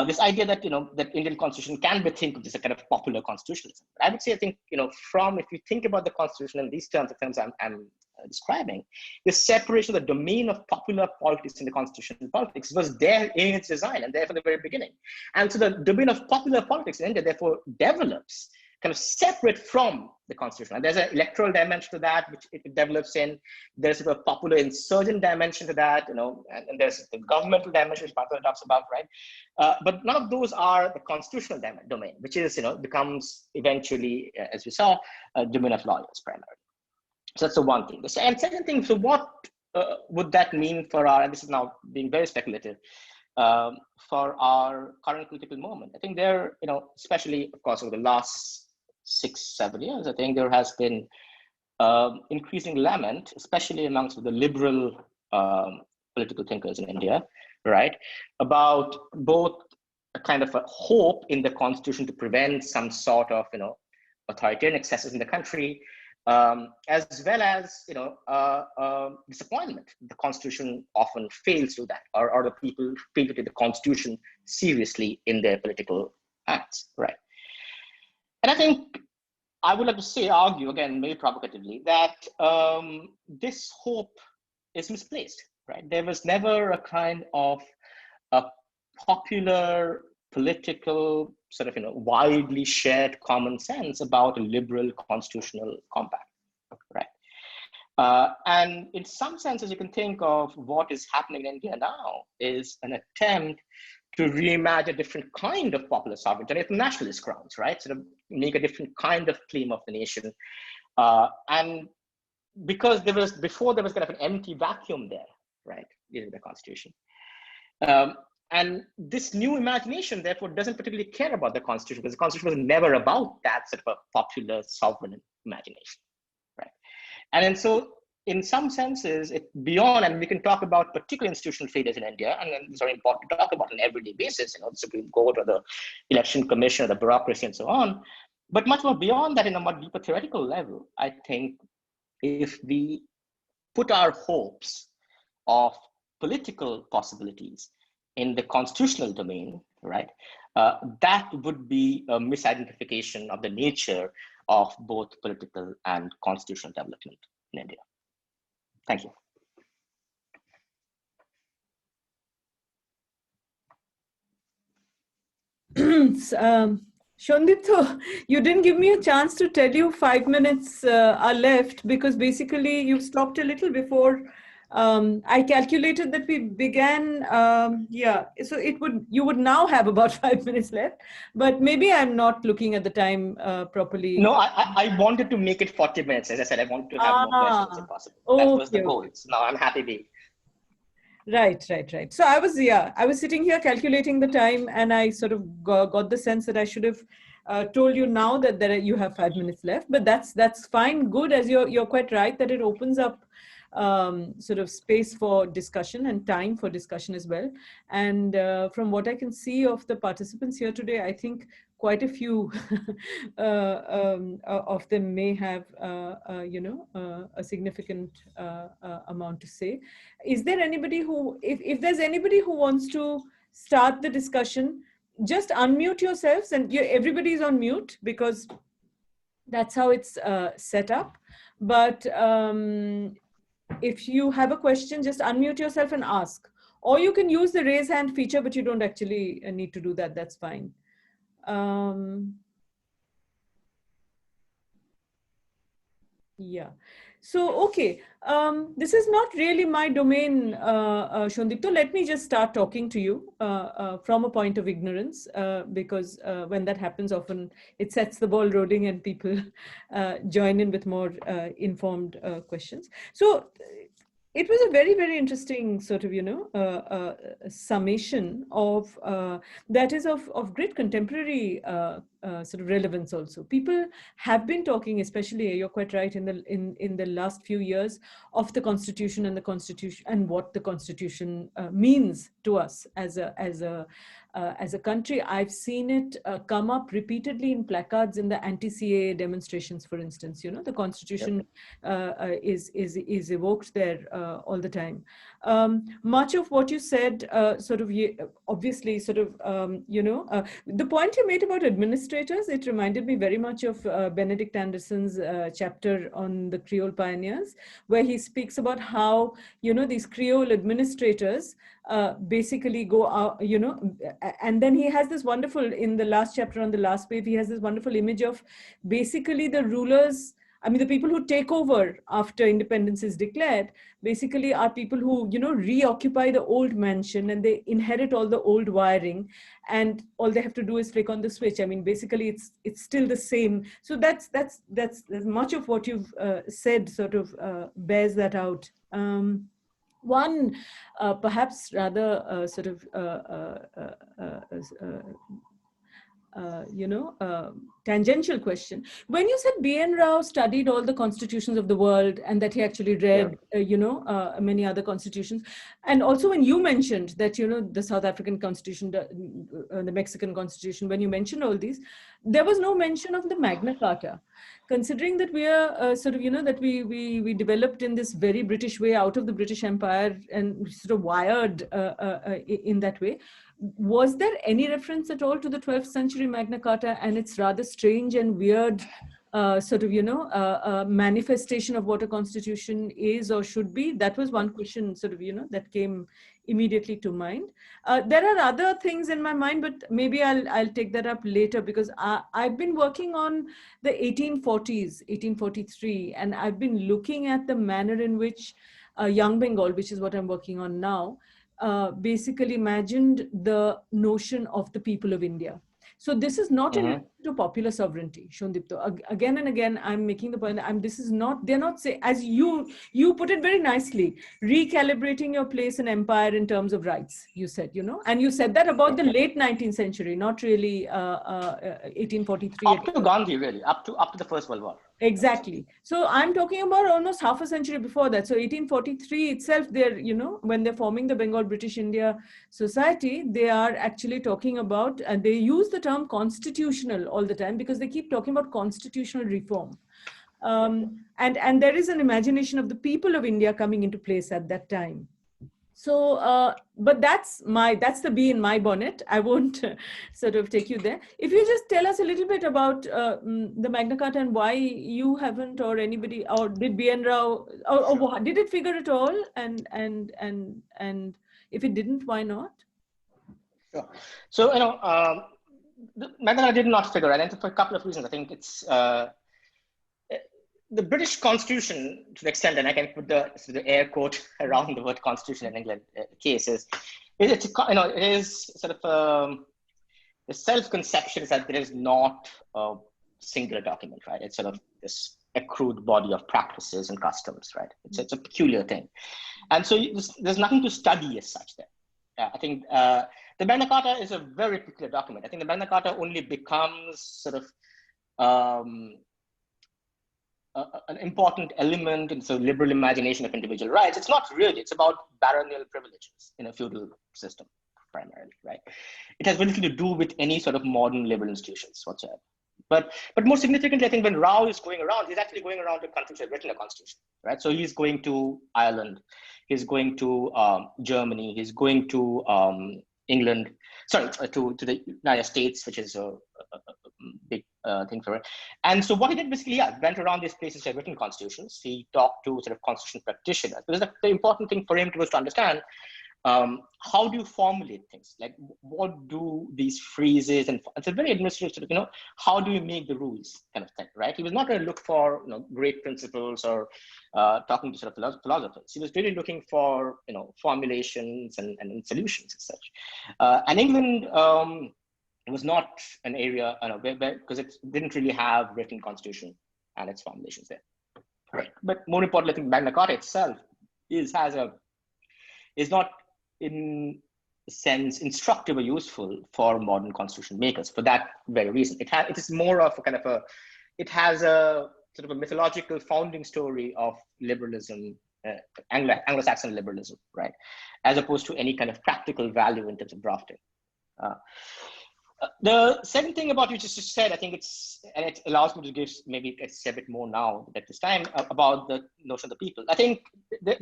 This idea that that Indian constitution can be think of as a kind of popular constitutionalism. I would say, I think from, if you think about the constitution in these terms, the terms I'm describing, the separation of the domain of popular politics in the constitutional politics was there in its design and there from the very beginning. And so the domain of popular politics in India therefore develops kind of separate from the constitution. And there's an electoral dimension to that, which it develops in. There's a popular insurgent dimension to that, and there's the governmental dimension, which Partha talks about, right? But none of those are the constitutional domain, which is, becomes eventually, as we saw, a domain of lawyers primarily. So that's the one thing. And second thing, so what would that mean for our, and this is now being very speculative, for our current political moment? I think there, especially, of course, over the last 6-7 years, I think there has been increasing lament, especially amongst the liberal political thinkers in India, right, about both a kind of a hope in the constitution to prevent some sort of, authoritarian excesses in the country, as well as disappointment. The Constitution often fails to do that, or the people fail to take the Constitution seriously in their political acts, right? And I think I would like to argue again, very provocatively, that this hope is misplaced, right? There was never a kind of a popular political sort of widely shared common sense about a liberal constitutional compact, right? And in some senses, you can think of what is happening in India now is an attempt to reimagine a different kind of popular sovereignty on nationalist grounds, right? Sort of make a different kind of claim of the nation. And because before there was kind of an empty vacuum there, right, in the Constitution. And this new imagination, therefore, doesn't particularly care about the Constitution, because the Constitution was never about that sort of a popular sovereign imagination, right? And so, in some senses, it's beyond, and we can talk about particular institutional failures in India, and it's very important to talk about on an everyday basis, the Supreme Court or the Election Commission or the bureaucracy and so on. But much more beyond that, in a much deeper theoretical level, I think if we put our hopes of political possibilities in the constitutional domain, right, that would be a misidentification of the nature of both political and constitutional development in India. Thank you. Sandipto, you didn't give me a chance to tell you 5 minutes are left, because basically you stopped a little before I calculated that we began. So you would now have about 5 minutes left, but maybe I'm not looking at the time properly. No, I wanted to make it 40 minutes. As I said, I want to have more questions if possible. That was the goal. Okay. So now I'm happy being. Right. So I was sitting here calculating the time, and I sort of got the sense that I should have told you now that you have 5 minutes left, but that's fine, good, as you're quite right that it opens up sort of space for discussion and time for discussion as well. And from what I can see of the participants here today, I think quite a few of them may have, a significant amount to say. Is there anybody who, if there's anybody who wants to start the discussion, just unmute yourselves, and everybody's on mute because that's how it's set up. But if you have a question, just unmute yourself and ask. Or you can use the raise hand feature, but you don't actually need to do that. That's fine. Yeah. So, okay. This is not really my domain, Sandipto. Let me just start talking to you from a point of ignorance, because when that happens, often it sets the ball rolling and people join in with more informed questions. So, it was a very, very interesting sort of, summation of that is of great contemporary sort of relevance also. People have been talking, especially, you're quite right, in the last few years, of the Constitution and what the Constitution means to us as a country. I've seen it come up repeatedly in placards in the anti-CAA demonstrations, for instance. The Constitution is evoked there all the time. Much of what you said, obviously, the point you made about administrators, it reminded me very much of Benedict Anderson's chapter on the Creole pioneers, where he speaks about how, these Creole administrators basically go out, and then he has this wonderful, in the last chapter on the last page, he has this wonderful image of basically the rulers. I mean, the people who take over after independence is declared basically are people who, reoccupy the old mansion, and they inherit all the old wiring, and all they have to do is flick on the switch. I mean, basically it's still the same. So that's much of what you've said sort of bears that out. One perhaps rather sort of tangential question. When you said B.N. Rao studied all the constitutions of the world and that he actually read, many other constitutions, and also when you mentioned that, the South African Constitution, the Mexican Constitution, when you mentioned all these, there was no mention of the Magna Carta. considering that we are that we developed in this very British way out of the British Empire and sort of wired in that way, was there any reference at all to the 12th century Magna Carta and its rather strange and weird manifestation of what a constitution is or should be? That was one question that came immediately to mind. There are other things in my mind, but maybe I'll take that up later, because I've been working on the 1840s, 1843, and I've been looking at the manner in which Young Bengal, which is what I'm working on now, basically imagined the notion of the people of India. So this is not in to popular sovereignty, Sandipto. Again and again, I'm making the point. They're not saying, as you put it very nicely, recalibrating your place in empire in terms of rights, you said, and you said that about the late 19th century, not really 1843. Up to Gandhi, really, up to the First World War. Exactly. So I'm talking about almost half a century before that. So 1843 itself, when they're forming the Bengal British India Society, they are actually talking about, and they use the term constitutional all the time because they keep talking about constitutional reform. And there is an imagination of the people of India coming into place at that time. So, but that's the bee in my bonnet. I won't sort of take you there. If you just tell us a little bit about the Magna Carta and why you haven't, or anybody, or did B.N. Rao, or did it figure at all? And if it didn't, why not? Sure. So, the Magna Carta did not figure, and for a couple of reasons. I think it's the British Constitution, to the extent, and I can put the air quote around the word Constitution in England case, it is sort of the self-conception is that there is not a singular document, right? It's sort of this accrued body of practices and customs, right? It's a peculiar thing, and so there's nothing to study as such there. I think the Magna Carta is a very peculiar document. I think the Magna Carta only becomes sort of an important element in the liberal imagination of individual rights. It's not really, it's about baronial privileges in a feudal system, primarily, right? It has very little to do with any sort of modern liberal institutions whatsoever. But more significantly, I think when Rao is going around, he's actually going around to countries that have written a constitution, right? So he's going to Ireland, he's going to Germany, he's going to England, to the United States, which is a big thing for it. And so what he did basically, went around these places that have written constitutions. He talked to sort of constitution practitioners. Because the important thing for him was to understand how do you formulate things? Like, what do these phrases, and it's a very administrative, how do you make the rules kind of thing, right? He was not going to look for, great principles or talking to sort of philosophers. He was really looking for, formulations and solutions as such. And England was not an area, because it didn't really have written constitution and its formulations there. Right. But more importantly, I think Magna Carta itself is not in a sense instructive or useful for modern constitution makers for that very reason. It is more of a kind of it has a sort of a mythological founding story of liberalism, Anglo-Saxon liberalism, right? As opposed to any kind of practical value in terms of drafting. The second thing about what you just said, I think it allows me to give maybe a bit more now at this time about the notion of the people. I think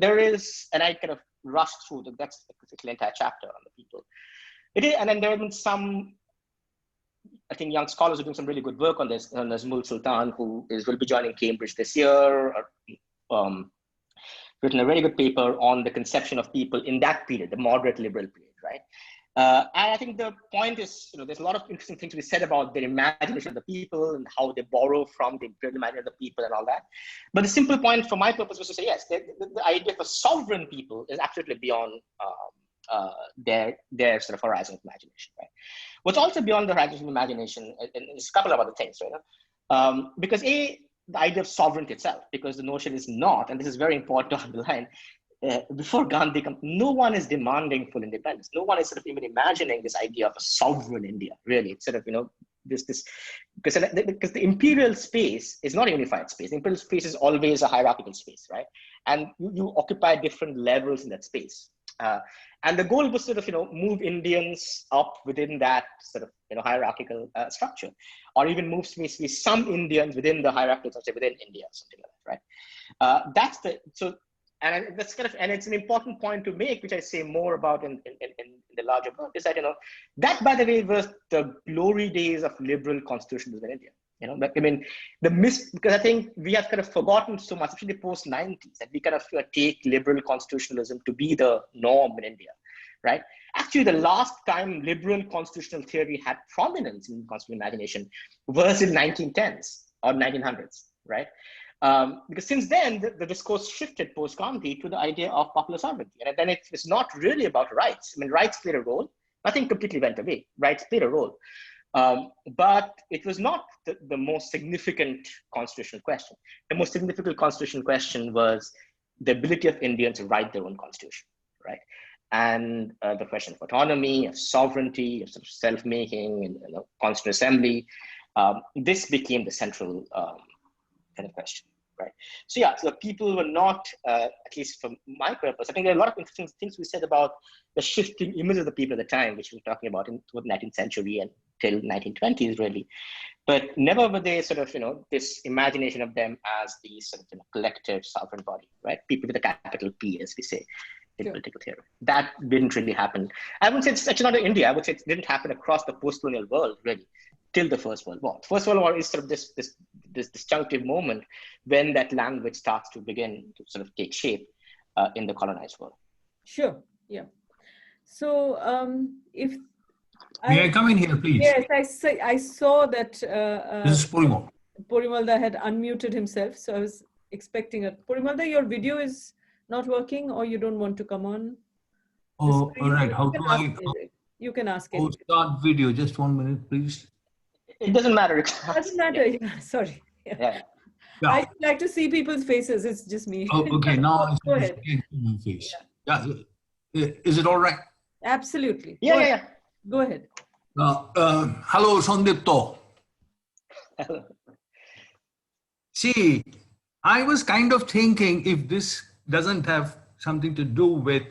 there is, and I kind of rushed through that's the entire chapter on the people. It is, and then there have been some, I think, young scholars are doing some really good work on this. And there's Mul Sultan, who will be joining Cambridge this year, written a very good paper on the conception of people in that period, the moderate liberal period, right? And I think the point is, there's a lot of interesting things to be said about the imagination of the people and how they borrow from the imperial imagination of the people and all that. But the simple point for my purpose was to say, yes, the idea of a sovereign people is absolutely beyond their sort of horizon of imagination, right? What's also beyond the horizon of imagination is a couple of other things, right? Because the idea of sovereignty itself, because the notion is not, and this is very important to underline, before Gandhi comes, no one is demanding full independence. No one is sort of even imagining this idea of a sovereign India, really. It's sort of, because the imperial space is not a unified space. The imperial space is always a hierarchical space, right? And you occupy different levels in that space. And the goal was sort of, move Indians up within that sort of, hierarchical structure, or even move maybe some Indians within the hierarchical structure within India, something like that, right? And that's kind of, and it's an important point to make, which I say more about in the larger book, is that, that, by the way, was the glory days of liberal constitutionalism in India. But I mean, because I think we have kind of forgotten so much, especially post 90s, that we kind of take liberal constitutionalism to be the norm in India, right? Actually, the last time liberal constitutional theory had prominence in constitutional imagination was in 1910s or 1900s, right? Because since then, the discourse shifted post-Gandhi to the idea of popular sovereignty. And then it's not really about rights. I mean, rights played a role. Nothing completely went away. Rights played a role. But it was not the most significant constitutional question. The most significant constitutional question was the ability of Indians to write their own constitution, right? And the question of autonomy, of sovereignty, of sort of self-making, and constitutional assembly. This became the central kind of question, right? So yeah, so people were not, at least from my purpose, I think there are a lot of interesting things we said about the shifting image of the people at the time, which we were talking about in the 19th century and till 1920s, really. But never were they sort of, this imagination of them as the sort of collective sovereign body, right? People with a capital P, as we say in political theory. That didn't really happen. I wouldn't say it's actually not in India. I would say it didn't happen across the post-colonial world, really, till the First World War. The First World War is sort of this disjunctive moment when that language starts to begin to sort of take shape in the colonized world. Sure. Yeah. So if May I come in here, please? Yes, I saw that this is Purimal. Purimalda had unmuted himself, so I was expecting it. Purimalda, your video is not working, or you don't want to come on? Oh, all right. How do I? You can ask it. Oh, start video. Just 1 minute, please. It doesn't matter. It doesn't matter. Yeah, sorry. Yeah. I like to see people's faces. It's just me. Oh, okay. Now go ahead. My face. Yeah. Is it all right? Absolutely. Yeah. Go ahead. Hello, Sandipto. See, I was kind of thinking if this doesn't have something to do with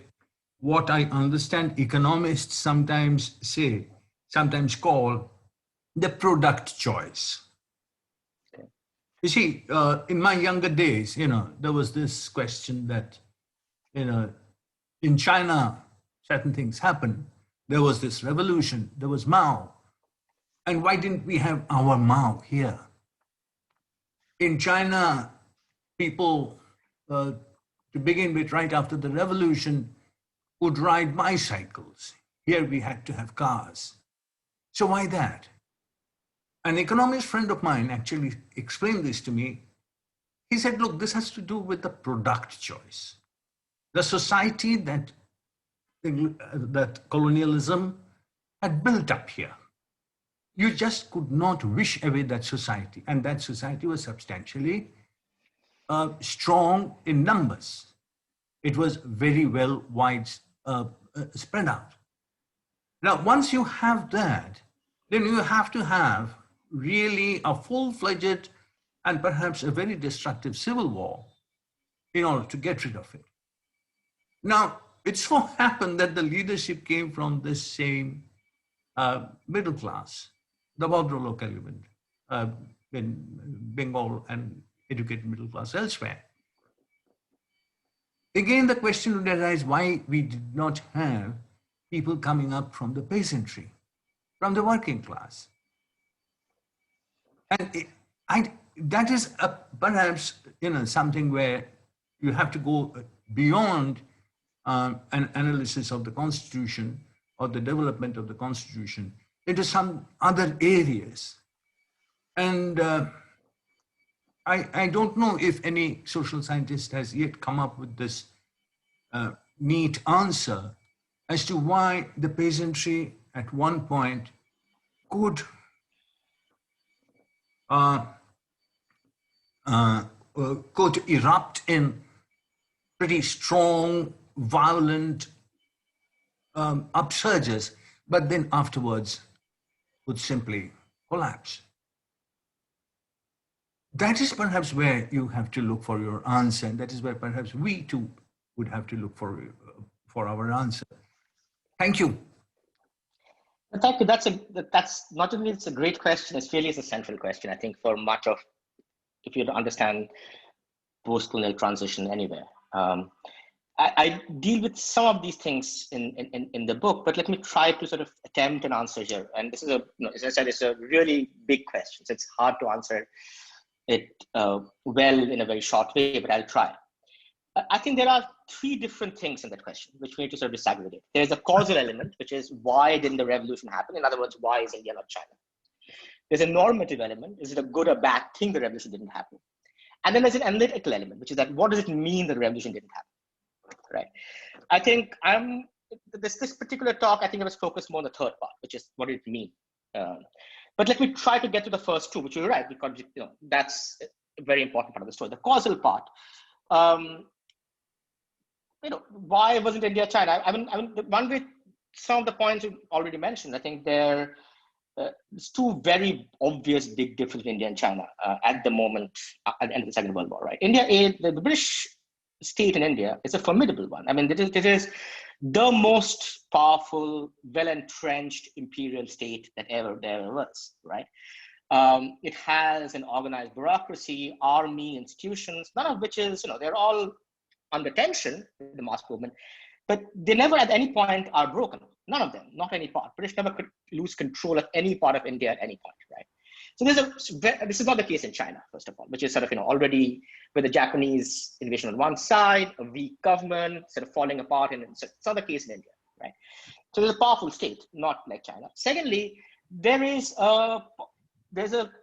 what I understand economists sometimes call the product choice. Okay. You see, in my younger days, there was this question that, in China, certain things happened. There was this revolution, there was Mao. And why didn't we have our Mao here? In China, people, to begin with, right after the revolution, would ride bicycles. Here we had to have cars. So why that? An economist friend of mine actually explained this to me. He said, look, this has to do with the product choice. The society that colonialism had built up here. You just could not wish away that society. And that society was substantially strong in numbers. It was very well spread out. Now, once you have that, then you have to have really a full-fledged and perhaps a very destructive civil war in order to get rid of it. Now, it so happened that the leadership came from this same middle class, the Bhadrolok element in Bengal and educated middle class elsewhere. Again, the question would arise why we did not have people coming up from the peasantry, from the working class. And that is perhaps something where you have to go beyond an analysis of the Constitution or the development of the Constitution into some other areas. And I don't know if any social scientist has yet come up with this neat answer as to why the peasantry at one point could erupt in pretty strong, violent upsurges, but then afterwards would simply collapse. That is perhaps where you have to look for your answer, and that is where perhaps we too would have to look for our answer. Thank you. Thank you. That's not only it's a great question, it's really is a central question, I think, for much of, if you understand post-colonial transition anywhere. I deal with some of these things in the book, but let me try to sort of attempt an answer here. And this is as I said, it's a really big question. So it's hard to answer it well in a very short way, but I'll try. I think there are three different things in that question, which we need to sort of disaggregate. There's a causal element, which is why didn't the revolution happen? In other words, why is India not China? There's a normative element. Is it a good or bad thing the revolution didn't happen? And then there's an analytical element, which is that what does it mean that the revolution didn't happen, right? I think this particular talk, I think I was focused more on the third part, which is what did it mean? But let me try to get to the first two, which you're right, because that's a very important part of the story. The causal part, why wasn't India China? I mean, one way, some of the points you already mentioned, I think there's two very obvious big differences between India and China at the moment, at the end of the Second World War, right? The British state in India is a formidable one. I mean, it is the most powerful, well-entrenched imperial state that there ever was, right? It has an organized bureaucracy, army, institutions, none of which is, they're all under tension in the mass movement, but they never at any point are broken. None of them, not any part. British never could lose control of any part of India at any point, right? So this is not the case in China, first of all, which is sort of, already with the Japanese invasion on one side, a weak government sort of falling apart, and it's not the case in India, right? So there's a powerful state, not like China. Secondly, there's a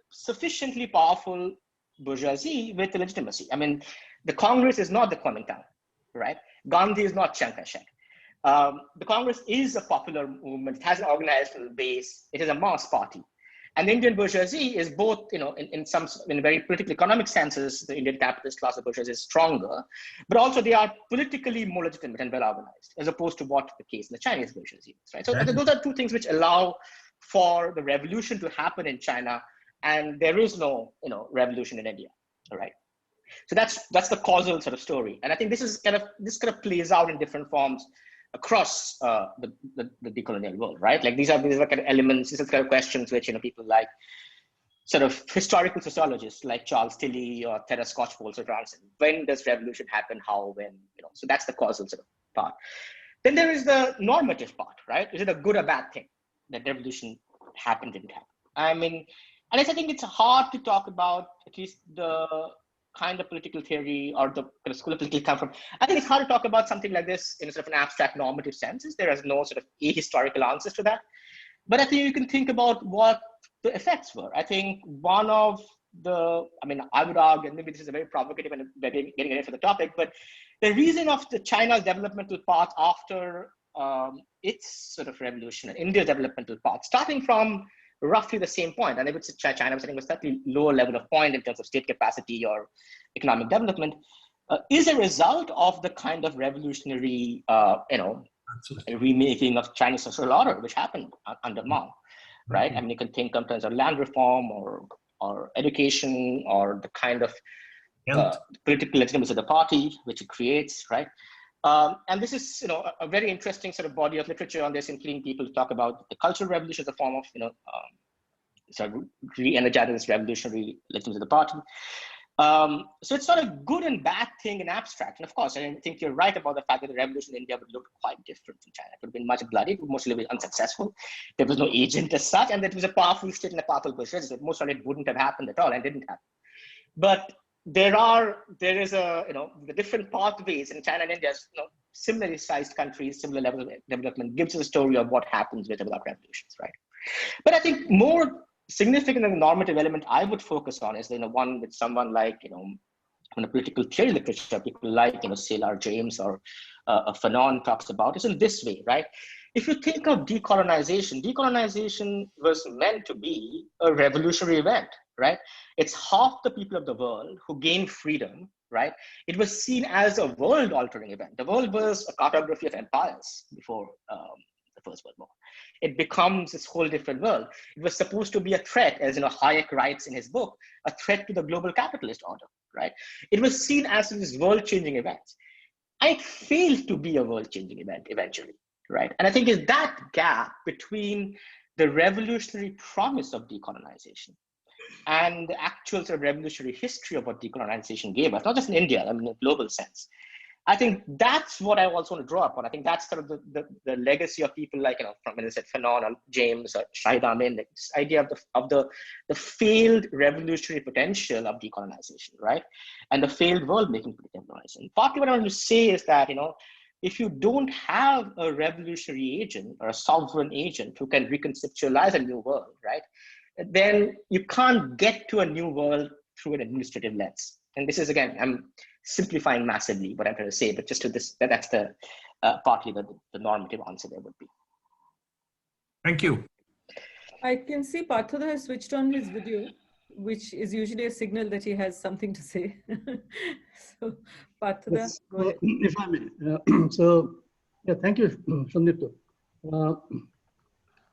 sufficiently powerful bourgeoisie with legitimacy. I mean, the Congress is not the Kuomintang, right? Gandhi is not Chiang Kai-shek. The Congress is a popular movement. It has an organizational base. It is a mass party. And the Indian bourgeoisie is both, in very political economic senses, the Indian capitalist class of bourgeoisie is stronger, but also they are politically more legitimate and well organized, as opposed to what the case in the Chinese bourgeoisie is, right? So those are two things which allow for the revolution to happen in China, and there is no, revolution in India, all right? So that's the causal sort of story, and I think this kind of plays out in different forms across the decolonial world, right? Like these are kind of elements, these are kind of questions which people like sort of historical sociologists like Charles Tilly or Theda Skocpol sort of answer. When does revolution happen? How? When? So that's the causal sort of part. Then there is the normative part, right? Is it a good or bad thing that revolution happened, didn't happen? I mean, and I think it's hard to talk about, at least the kind of political theory or the kind of school of political come from. I think it's hard to talk about something like this in sort of an abstract normative sense. There is no sort of ahistorical answers to that. But I think you can think about what the effects were. I think one of I would argue, and maybe this is a very provocative and getting ready for the topic, but the reason of the China's developmental path after its sort of revolution and India's developmental path, starting from roughly the same point, and I would say China was setting a slightly lower level of point in terms of state capacity or economic development, is a result of the kind of revolutionary, remaking of Chinese social order, which happened under Mao, right? I mean, you can think in terms of land reform or education or the kind of political legitimacy of the party, which it creates, right? And this is, a very interesting sort of body of literature on this, including people who talk about the Cultural Revolution as a form of, sort of re-energizing this revolutionary legitimacy of the party. So it's not a good and bad thing in abstract. And of course, I think you're right about the fact that the revolution in India would look quite different from China. It would have been much bloody, it would mostly be unsuccessful. There was no agent as such, and it was a powerful state and a powerful bourgeoisie. So most of it wouldn't have happened at all and didn't happen. But there is the different pathways in China and India, similarly sized countries, similar levels of development, gives us a story of what happens with or without revolutions, right? But I think more significant than the normative element I would focus on is, one with someone like, in the political theory literature, people like, Saylor James or Fanon talks about, is in this way, right? If you think of decolonization was meant to be a revolutionary event, right? It's half the people of the world who gain freedom, right? It was seen as a world-altering event. The world was a cartography of empires before the First World War. It becomes this whole different world. It was supposed to be a threat, as Hayek writes in his book, a threat to the global capitalist order, right? It was seen as this world-changing event. and it failed to be a world-changing event eventually, right? And I think it's that gap between the revolutionary promise of decolonization and the actual sort of revolutionary history of what decolonization gave us, not just in India, I mean, in a global sense. I think that's what I also want to draw upon. I think that's sort of the legacy of people like, from, when I said Fanon or James or Shahid Amin, like this idea of the failed revolutionary potential of decolonization, right? And the failed world-making decolonization. Partly what I want to say is that, if you don't have a revolutionary agent or a sovereign agent who can reconceptualize a new world, right, then you can't get to a new world through an administrative lens. And this is, again, I'm simplifying massively what I'm trying to say, but just to this, that's the partly the normative answer there would be. Thank you. I can see Partha has switched on his video, which is usually a signal that he has something to say. So, Partha, Yes, go ahead. if I may. So, yeah, thank you, Sandipto.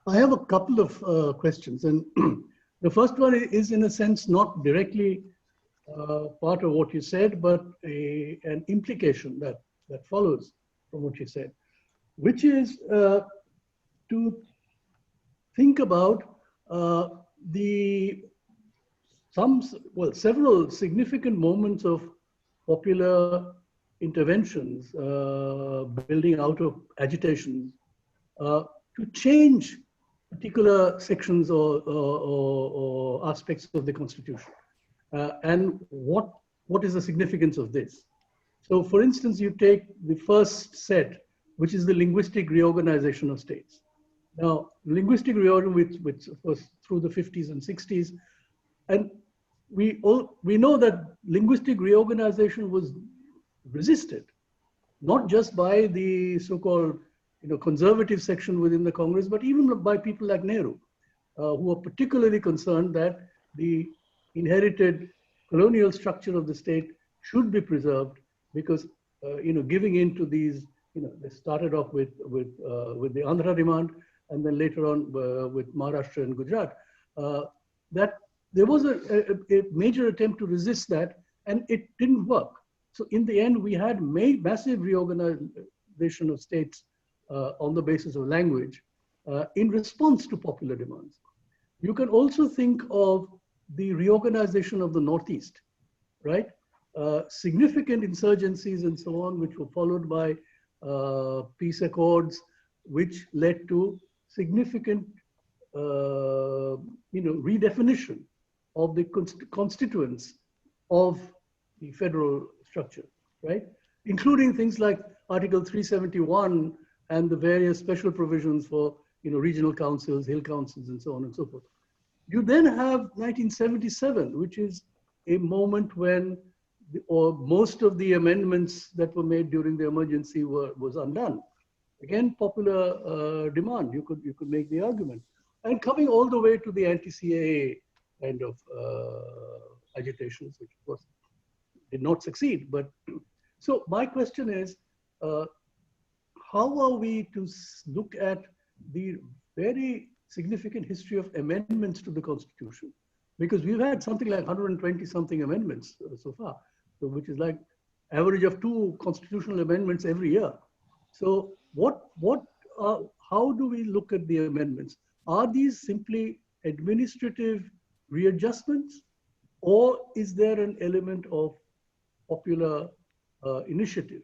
I have a couple of questions, and the first one is, in a sense, not directly part of what you said, but an implication that follows from what you said, which is to think about several significant moments of popular interventions, building out of agitations, to change particular sections or aspects of the Constitution. And what is the significance of this? So, for instance, you take the first set, which is the linguistic reorganization of states. Now, linguistic reorganization, which was through the 50s and 60s, and we know that linguistic reorganization was resisted, not just by the so-called conservative section within the Congress, but even by people like Nehru, who are particularly concerned that the inherited colonial structure of the state should be preserved, because giving in to these, they started off with the Andhra demand, and then later on with Maharashtra and Gujarat, that there was a major attempt to resist that, and it didn't work. So in the end, we had massive reorganization of states on the basis of language in response to popular demands. You can also think of the reorganization of the Northeast, right? Significant insurgencies and so on, which were followed by peace accords, which led to significant redefinition of the constituents of the federal structure, right? Including things like Article 371 and the various special provisions for regional councils, hill councils, and so on and so forth. You then have 1977, which is a moment when most of the amendments that were made during the emergency was undone. Again, popular demand, you could make the argument. And coming all the way to the anti-CAA kind of agitations, which of course did not succeed. But so my question is, how are we to look at the very significant history of amendments to the Constitution? Because we've had something like 120 something amendments so far, so which is like average of 2 constitutional amendments every year. So how do we look at the amendments? Are these simply administrative readjustments, or is there an element of popular initiative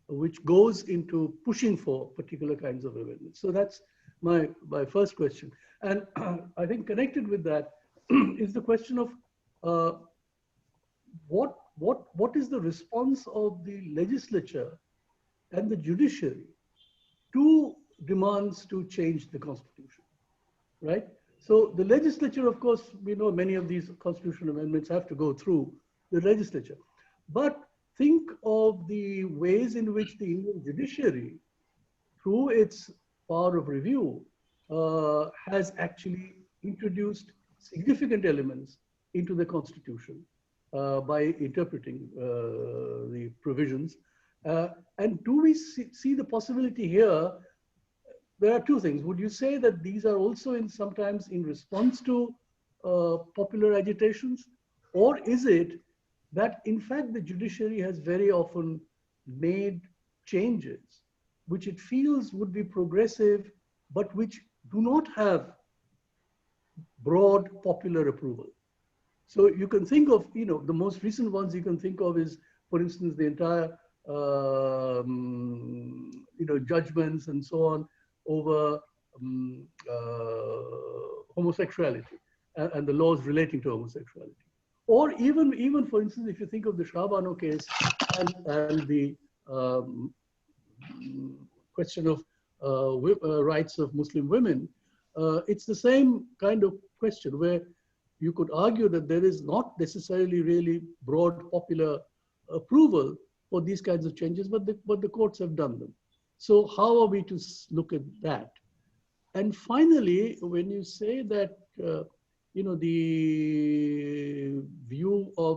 which goes into pushing for particular kinds of amendments? So that's my first question. And I think connected with that is the question of what is the response of the legislature and the judiciary to demands to change the Constitution, right? So the legislature, of course, we know many of these constitutional amendments have to go through the legislature. But think of the ways in which the Indian judiciary, through its power of review, has actually introduced significant elements into the Constitution by interpreting the provisions. And do we see the possibility here? There are 2 things. Would you say that these are also sometimes in response to popular agitations? Or is it that in fact the judiciary has very often made changes which it feels would be progressive, but which do not have broad popular approval. So you can think of, the most recent ones you can think of is, for instance, the entire, judgments and so on over homosexuality and the laws relating to homosexuality. Or even for instance, if you think of the Shah Bano case and the question of rights of Muslim women, it's the same kind of question where you could argue that there is not necessarily really broad popular approval for these kinds of changes, but the courts have done them. So how are we to look at that? And finally, when you say that, the view of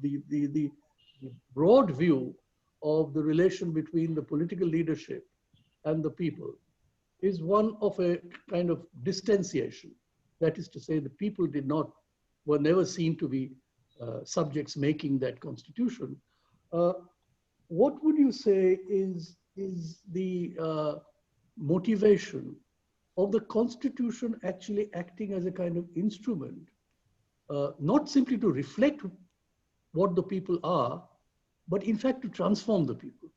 the broad view of the relation between the political leadership and the people is one of a kind of distanciation. That is to say, the people were never seen to be subjects making that constitution. What would you say is the motivation of the constitution actually acting as a kind of instrument, not simply to reflect what the people are, but in fact to transform the people,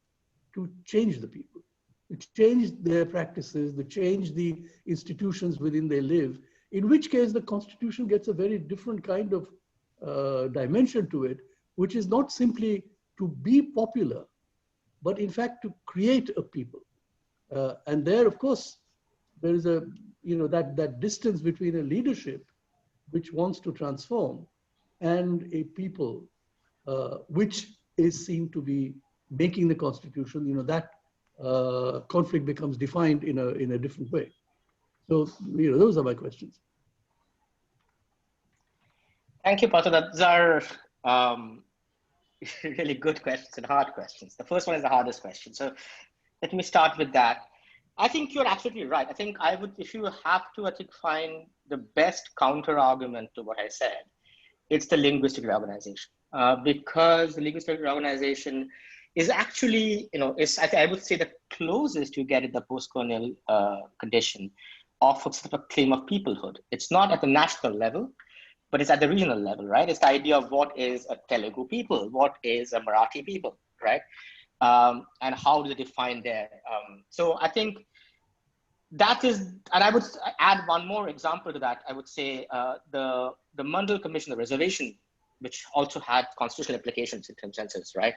to change the people, to change their practices, to change the institutions within they live, in which case the constitution gets a very different kind of dimension to it, which is not simply to be popular, but in fact to create a people. And there, of course, there is that distance between a leadership which wants to transform and a people which is seen to be making the constitution. That conflict becomes defined in a different way. So, those are my questions. Thank you, Pato. Those are really good questions and hard questions. The first one is the hardest question. So let me start with that. I think you're absolutely right. I think if you have to, find the best counter argument to what I said, it's the linguistic reorganization. Because the linguistic reorganization is actually, I would say the closest you get in the post-colonial condition of a sort of a claim of peoplehood. It's not at the national level, but it's at the regional level, right? It's the idea of what is a Telugu people, what is a Marathi people, right? And how do they define their, so I think that is, and I would add one more example to that. I would say the Mandal Commission, the reservation, which also had constitutional implications in some senses, right?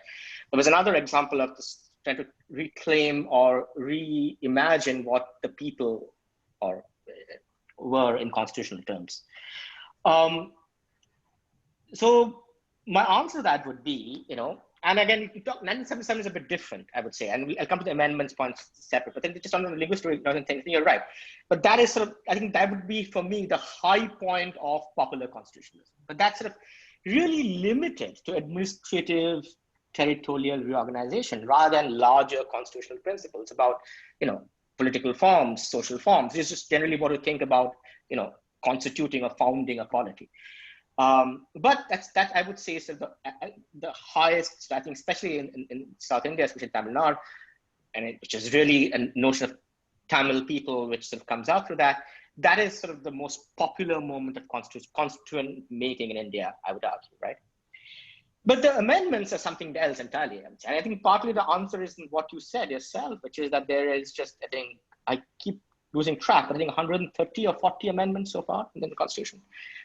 There was another example of this, trying to reclaim or reimagine what the people were in constitutional terms. So my answer to that would be, and again, 1977 is a bit different, I would say, and I'll come to the amendments points separate, but then just on the linguistic thing, you're right. But that is I think that would be for me the high point of popular constitutionalism. But that's really limited to administrative territorial reorganization rather than larger constitutional principles about, political forms, social forms. This is just generally what we think about, constituting or founding a polity. But that I would say is the highest, I think, especially in South India, especially Tamil Nadu, which is really a notion of Tamil people, which sort of comes out through that. That is sort of the most popular moment of constituent making in India, I would argue, right? But the amendments are something else entirely. And I think partly the answer is in what you said yourself, which is that there is just, I think, I keep losing track, but I think 130 or 40 amendments so far in the Constitution,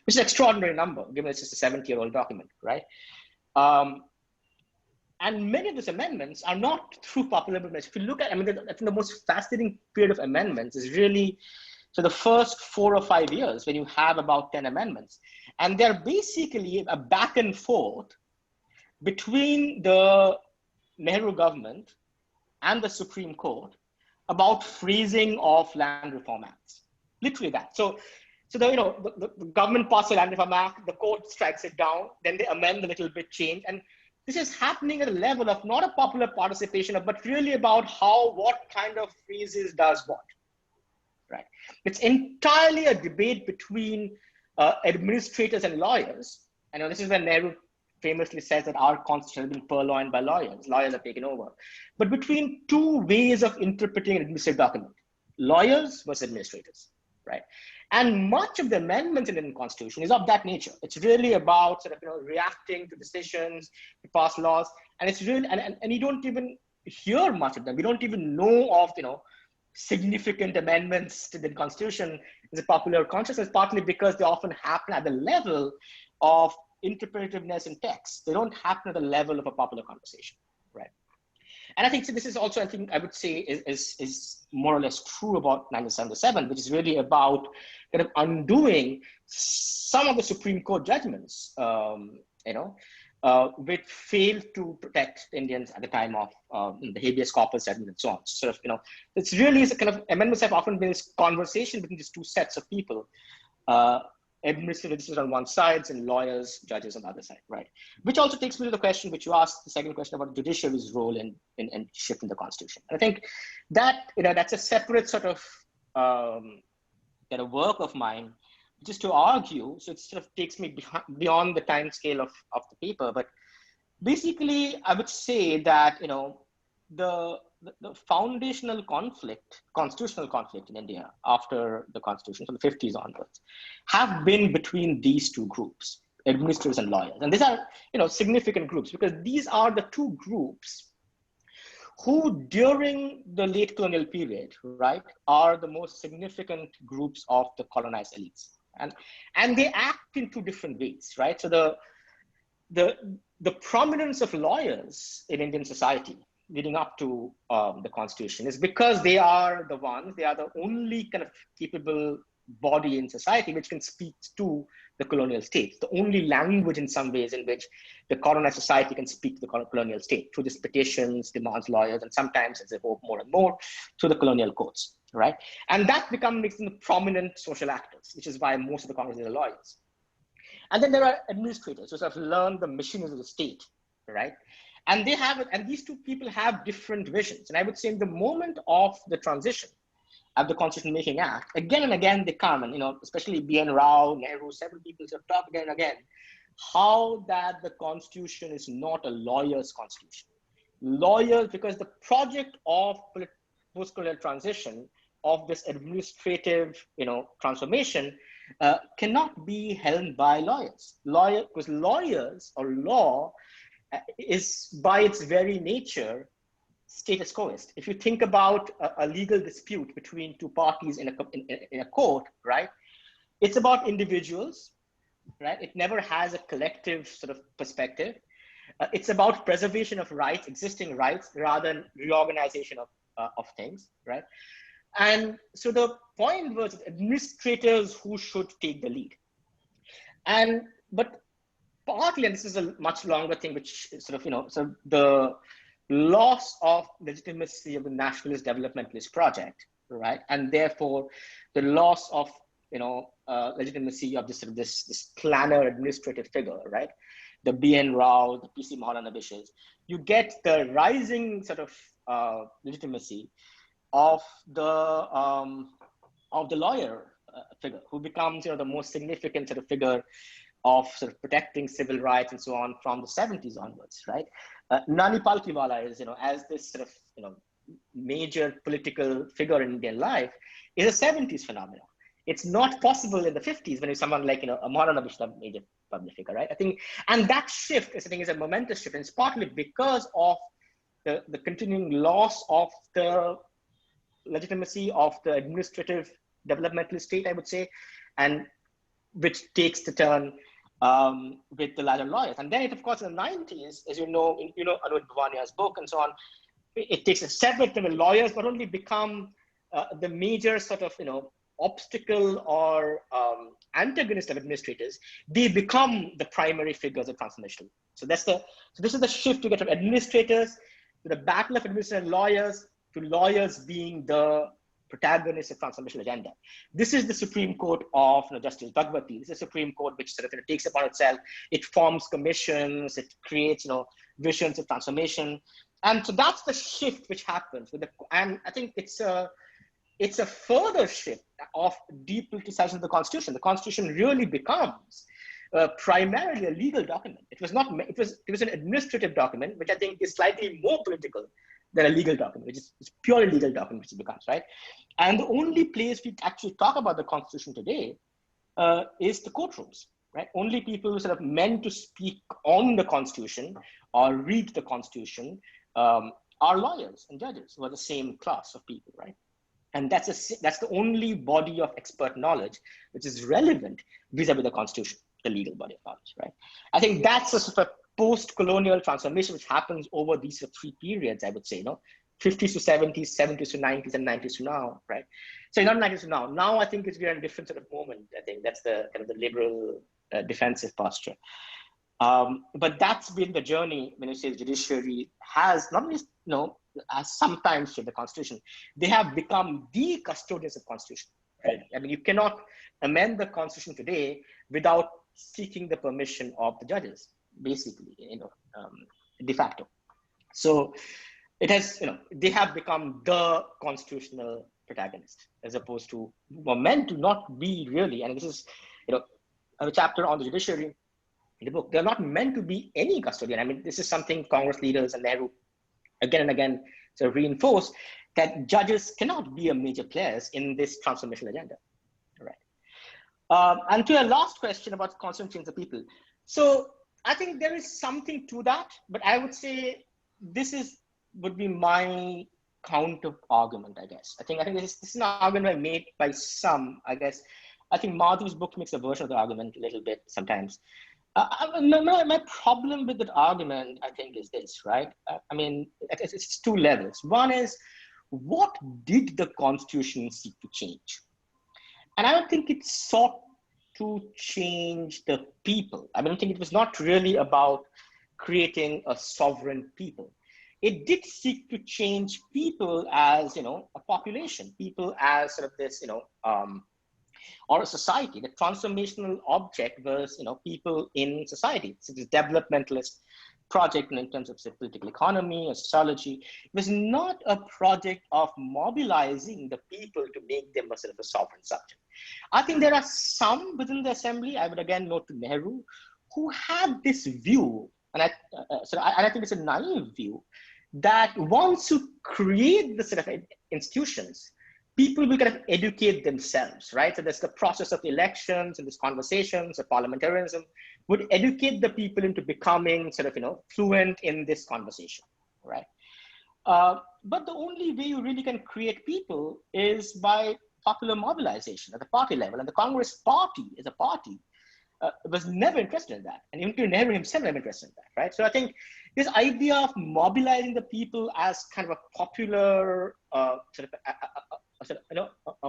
which is an extraordinary number, given it's just a 70-year-old document, right? And many of those amendments are not through popular implementation. If you look at, I think the most fascinating period of amendments is really, so the first 4 or 5 years when you have about 10 amendments, and they're basically a back and forth between the Nehru government and the Supreme Court about freezing of land reform acts, literally that. So the government passes a land reform act, the court strikes it down, then they amend a little bit, change, and this is happening at a level of not a popular participation, but really about what kind of freezes does what, right? It's entirely a debate between administrators and lawyers. I know this is when Nehru famously says that our constitution has been purloined by lawyers. Lawyers have taken over. But between two ways of interpreting an administrative document, lawyers versus administrators, right? And much of the amendments in the Indian Constitution is of that nature. It's really about sort of, reacting to decisions, to pass laws. And it's really, and you don't even hear much of them. We don't even know of, significant amendments to the Constitution in the popular consciousness, partly because they often happen at the level of interpretativeness in text. They don't happen at the level of a popular conversation, right? And I think this is also, I would say, is more or less true about 1977, which is really about kind of undoing some of the Supreme Court judgments, which failed to protect Indians at the time of the habeas corpus judgment and so on. Sort of, it's really a kind of amendments have often been this conversation between these two sets of people, administrators on one side and lawyers, judges on the other side, right? Which also takes me to the question which you asked, the second question about judiciary's role in shifting the Constitution. And I think that, that's a separate sort of work of mine, just to argue. So it sort of takes me beyond the time scale of the paper. But basically, I would say that, the foundational conflict, constitutional conflict in India after the Constitution from the 50s onwards, have been between these two groups, administrators and lawyers. And these are, significant groups, because these are the two groups who during the late colonial period, right, are the most significant groups of the colonized elites. And they act in two different ways, right? So the prominence of lawyers in Indian society leading up to the Constitution is because they are the only kind of capable body in society which can speak to the colonial state, the only language in some ways in which the colonized society can speak to the colonial state through these petitions, demands, lawyers, and sometimes, as they hope more and more, through the colonial courts, right? And that makes them the prominent social actors, which is why most of the Congress are lawyers. And then there are administrators who sort of learn the machinery of the state, right? And these two people have different visions. And I would say in the moment of the transition of the Constitution Making Act, again and again they come, and especially B.N. Rao, Nehru, several people have talked again and again, how that the Constitution is not a lawyer's Constitution. Lawyers, because the project of post-colonial transition, of this administrative, transformation, cannot be held by lawyers. Because lawyers or law is by its very nature status quoist. If you think about a legal dispute between two parties in a court, right? It's about individuals, right? It never has a collective sort of perspective. It's about preservation of rights, existing rights, rather than reorganization of things, right? And so the point was administrators who should take the lead. But partly, and this is a much longer thing, which is sort of, so the loss of legitimacy of the nationalist developmentalist project, right? And therefore the loss of, legitimacy of this planner administrative figure, right? The B.N. Rao, the P.C. Mahalanobish's, you get the rising sort of legitimacy of the lawyer figure, who becomes, the most significant sort of figure of sort of protecting civil rights and so on from the 70s onwards, right? Nani Palkiwala is, as this sort of, major political figure in Indian life, is a 70s phenomenon. It's not possible in the 50s when it's someone like, a Maulana Bishra, major public figure, right? I think, and that shift, I think, is a momentous shift, and it's partly because of the continuing loss of the legitimacy of the administrative developmental state, I would say, and which takes the turn with the larger lawyers. And then it, of course, in the 90s, as Anuj Bhavania's book and so on, it takes a separate from the lawyers, but only become the major sort of, obstacle or antagonist of administrators. They become the primary figures of transformation. So this is the shift you get from administrators to the battle of administrators and lawyers, to lawyers being the protagonists of transformational agenda. This is the Supreme Court of Justice Bhagwati. This is the Supreme Court which sort of takes upon itself. It forms commissions. It creates visions of transformation, and so that's the shift which happens with and I think it's a further shift of deep politicization of the Constitution. The Constitution really becomes primarily a legal document. It was not. It was an administrative document, which I think is slightly more political than a legal document, which is it's purely legal document, which it becomes, right? And the only place we actually talk about the Constitution today is the courtrooms, right? Only people who sort of meant to speak on the Constitution or read the Constitution are lawyers and judges who are the same class of people, right? And that's the only body of expert knowledge which is relevant vis-a-vis the Constitution, the legal body of knowledge, right? I think that's a sort of post-colonial transformation which happens over these three periods, I would say, 50s to 70s, 70s to 90s, and 90s to now, right? So not 90s to now. Now I think we're in a different sort of moment. I think that's the kind of the liberal defensive posture. But that's been the journey when you say the judiciary has not only, has sometimes changed the Constitution, they have become the custodians of the Constitution, right? I mean, you cannot amend the Constitution today without seeking the permission of the judges, basically, de facto. So it has, they have become the constitutional protagonist, as opposed to were meant to not be really, and this is, a chapter on the judiciary in the book, they're not meant to be any custodian. I mean, this is something Congress leaders and Nehru again and again sort of reinforce, that judges cannot be a major players in this transformational agenda, right? And to your last question about constant change of people. So I think there is something to that, but I would say this would be my counter argument, I guess. I think this is an argument made by some, I guess. I think Madhu's book makes a version of the argument a little bit sometimes. My problem with that argument, I think, is this, right? I mean, it's two levels. One is, what did the Constitution seek to change? And I don't think it sought to change the people. I don't think it was not really about creating a sovereign people. It did seek to change people as, a population, people as sort of this, or a society. The transformational object was, people in society. So this developmentalist project in terms of political economy or sociology, it was not a project of mobilizing the people to make them a sort of a sovereign subject. I think there are some within the assembly, I would again note to Nehru, who had this view, and I think it's a naive view, that once you create the sort of institutions, people will kind of educate themselves, right? So there's the process of elections and these conversations of parliamentarianism would educate the people into becoming sort of, fluent in this conversation, right? But the only way you really can create people is by popular mobilization at the party level. And the Congress party as a party was never interested in that. And even Nehru himself never interested in that, right? So I think this idea of mobilizing the people as kind of a popular, a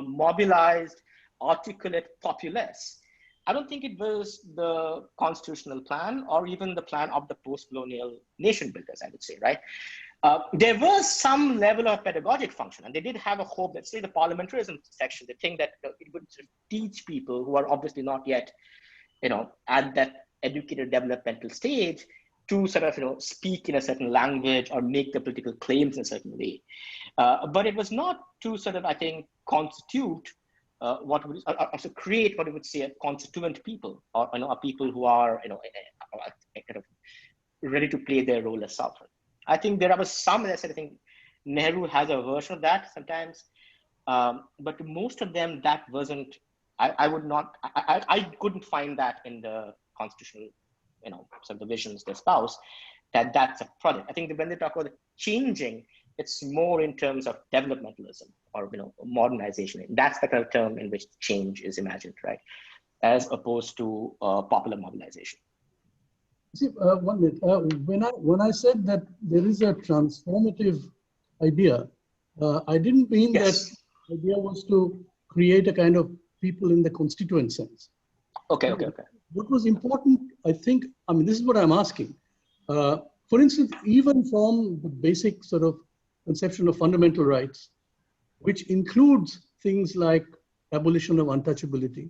mobilized, articulate populace, I don't think it was the constitutional plan or even the plan of the post-colonial nation builders, I would say, right? There was some level of pedagogic function, and they did have a hope that, say, the parliamentarism section, they think that it would sort of teach people who are obviously not yet, at that educated developmental stage to sort of, speak in a certain language or make the political claims in a certain way. But it was not to sort of, I think, constitute also create what we would say a constituent people, or a people who are kind of ready to play their role as sovereign. I think there was some, as I said, I think Nehru has a version of that sometimes, but most of them that wasn't. I couldn't find that in the constitutional, sort of the visions they espouse, that's a project. I think that when they talk about changing, it's more in terms of developmentalism or modernization. That's the kind of term in which change is imagined, right? As opposed to popular mobilization. See, 1 minute. When I said that there is a transformative idea, I didn't mean Yes. that the idea was to create a kind of people in the constituent sense. Okay. What was important, I think, this is what I'm asking. For instance, even from the basic sort of conception of fundamental rights, which includes things like abolition of untouchability,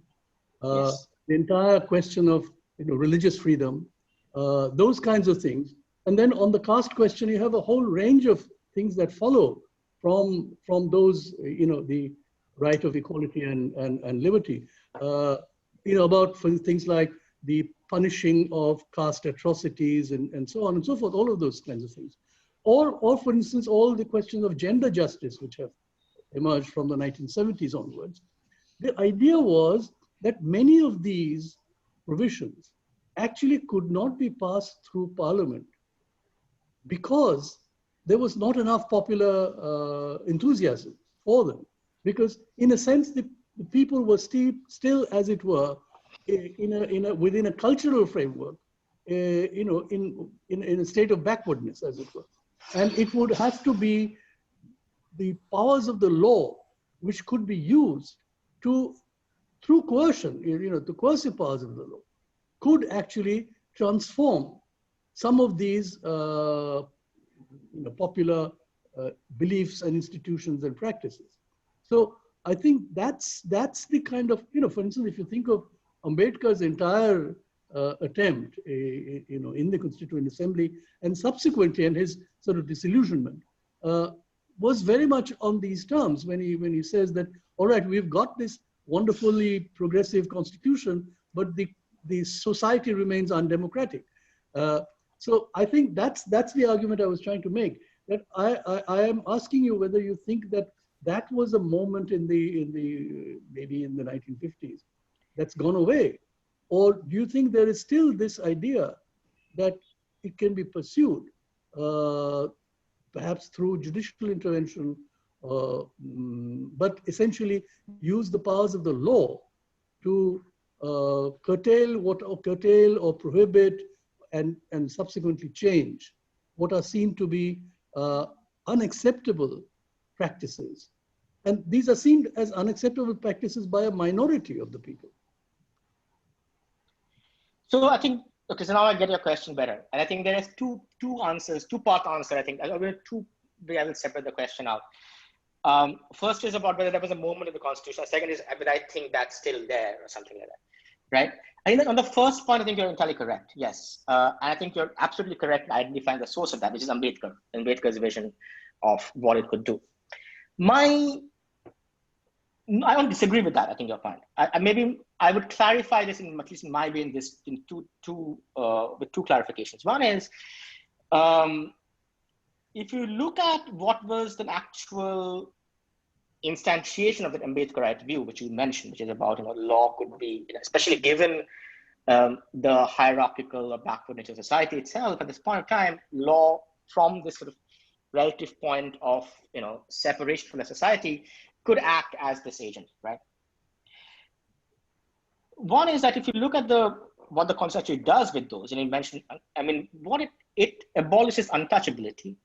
Yes. the entire question of religious freedom, those kinds of things. And then on the caste question, you have a whole range of things that follow from those, the right of equality and liberty. About things like the punishing of caste atrocities and so on and so forth, all of those kinds of things. Or for instance, all the questions of gender justice, which have emerged from the 1970s onwards. The idea was that many of these provisions actually could not be passed through parliament because there was not enough popular enthusiasm for them. Because in a sense, the people were still, as it were, within a cultural framework, in a state of backwardness, as it were. And it would have to be the powers of the law which could be used to, through coercion, the coercive powers of the law, could actually transform some of these popular beliefs and institutions and practices. So I think that's the kind of, for instance, if you think of Ambedkar's entire attempt, in the Constituent Assembly and subsequently, and his sort of disillusionment, was very much on these terms when he says that, all right, we've got this wonderfully progressive constitution, but the society remains undemocratic. So I think that's the argument I was trying to make. That I am asking you whether you think that was a moment maybe in the 1950s that's gone away, or do you think there is still this idea that it can be pursued, perhaps through judicial intervention, but essentially use the powers of the law to curtail or prohibit and subsequently change what are seen to be unacceptable practices. And these are seen as unacceptable practices by a minority of the people. So I think, okay, so now I get your question better. And I think there is two-part answer, I think. I will separate the question out. First is about whether there was a moment in the Constitution. Second is whether I think that's still there or something like that, right? I think that on the first point, I think you're entirely correct, yes. And I think you're absolutely correct in identifying the source of that, which is Ambedkar's vision of what it could do. I don't disagree with that, I think your point. Maybe I would clarify this, at least in my way, with two clarifications. One is, if you look at what was the actual instantiation of the Ambedkarite view, which you mentioned, which is about law could be, especially given the hierarchical or backward nature of society itself, at this point of time, law from this sort of relative point of separation from the society could act as this agent, right? One is that if you look at what the Constitution does with those, and you mentioned, what it abolishes untouchability.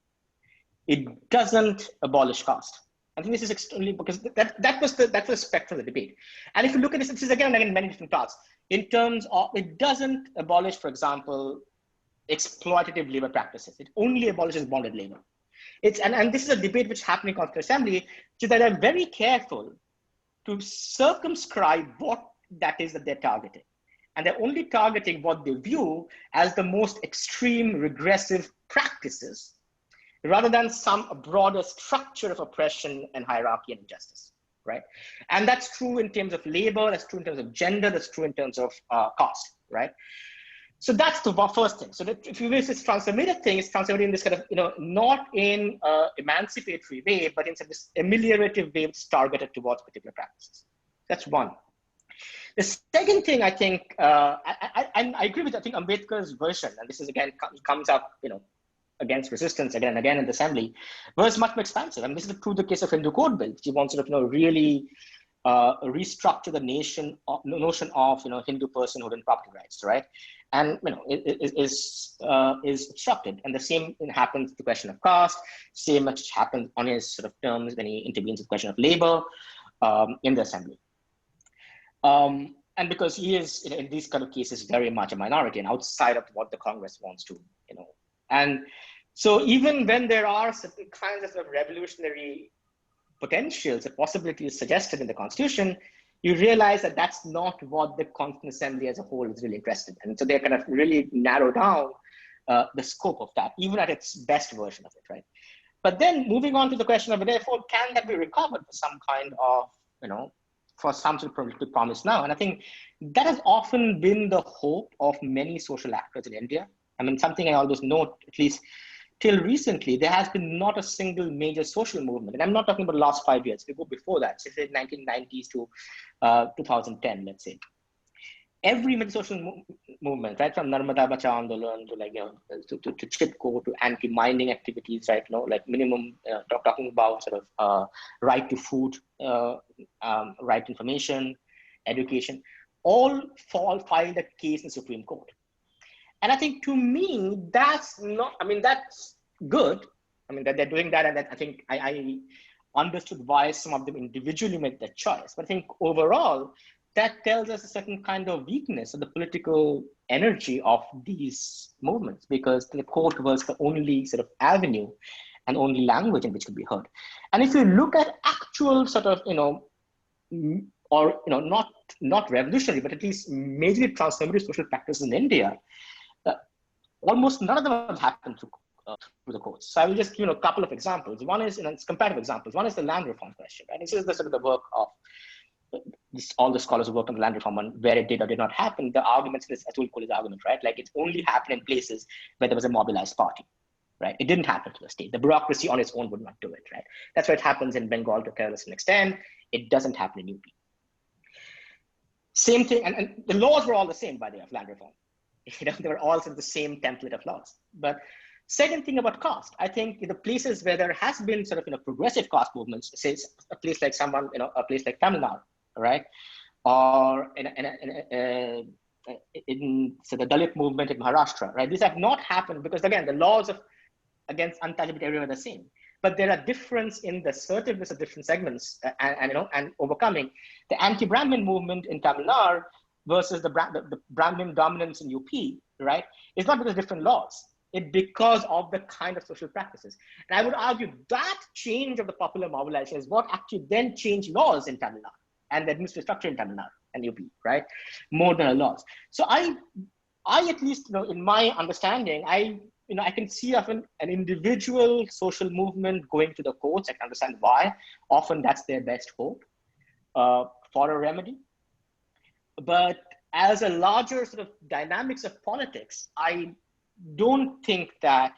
It doesn't abolish caste. I think this is extremely, because that was the spectrum of the debate. And if you look at this is again and again many different parts. In terms of, it doesn't abolish, for example, exploitative labor practices. It only abolishes bonded labor. And this is a debate which happened in Constitutional Assembly, which is that they're very careful to circumscribe what that is that they're targeting. And they're only targeting what they view as the most extreme regressive practices, rather than some broader structure of oppression and hierarchy and injustice, right? And that's true in terms of labor, that's true in terms of gender, that's true in terms of caste, right? So that's the first thing. So that if you wish, this transformative thing is transformative in this kind of, not in an emancipatory way, but in this ameliorative way, which is targeted towards particular practices. That's one. The second thing, I think, I agree with, I think, Ambedkar's version, and this is again, comes up, against resistance again and again in the assembly, was much more expansive. And this is the case of Hindu Code Bill. He wants to, really restructure the notion of, Hindu personhood and property rights, right? And, is obstructed. And the same happens to the question of caste, same much happens on his sort of terms when he intervenes in the question of labor in the assembly. And because he is, in these kind of cases, very much a minority and outside of what the Congress wants to, And so even when there are certain kinds of revolutionary potentials or possibilities suggested in the Constitution, you realize that that's not what the Constituent Assembly as a whole is really interested in. And so they kind of really narrow down the scope of that, even at its best version of it, right? But then moving on to the question of, therefore, can that be recovered for some kind of, for some sort of political promise now. And I think that has often been the hope of many social actors in India. I mean, something I always note, at least till recently, there has been not a single major social movement. And I'm not talking about the last 5 years. We go before that, say 1990s to 2010, let's say. Every major social movement, right, from Narmada Bachao Andolan to like, to Chipko, to anti-mining activities, right, like minimum, talking about sort of right to food, right to information, education, all filed a case in the Supreme Court. And I think to me, that's not, I mean, that's good. I mean, that they're doing that. And that I think I understood why some of them individually made that choice. But I think overall, that tells us a certain kind of weakness of the political energy of these movements, because the court was the only sort of avenue and only language in which could be heard. And if you look at actual sort of, not revolutionary, but at least majorly transformative social practices in India, almost none of them have happened through the courts. So I will just give a couple of examples. One is, it's comparative examples. One is the land reform question, right? This is the sort of the work of all the scholars who worked on the land reform and where it did or did not happen. The arguments, this Atul Kohli's argument, right? Like it's only happened in places where there was a mobilized party, right? It didn't happen to the state. The bureaucracy on its own would not do it, right? That's why it happens in Bengal to Kerala to an extent. It doesn't happen in UP. Same thing, and the laws were all the same, by the way, of land reform. They were all sort of the same template of laws. But second thing about caste, I think in the places where there has been sort of progressive caste movements, say a place like a place like Tamil Nadu, right, or in so the Dalit movement in Maharashtra, right? These have not happened because again the laws against untouchability everywhere are the same. But there are difference in the assertiveness of different segments, and overcoming the anti-Brahmin movement in Tamil Nadu versus the Brahmin dominance in UP, right? It's not because of different laws. It's because of the kind of social practices. And I would argue that change of the popular mobilization is what actually then changed laws in Tamil Nadu and the administrative structure in Tamil Nadu and UP, right? More than laws. So I at least, in my understanding, I can see often an individual social movement going to the courts. I can understand why. Often that's their best hope for a remedy. But as a larger sort of dynamics of politics, I don't think that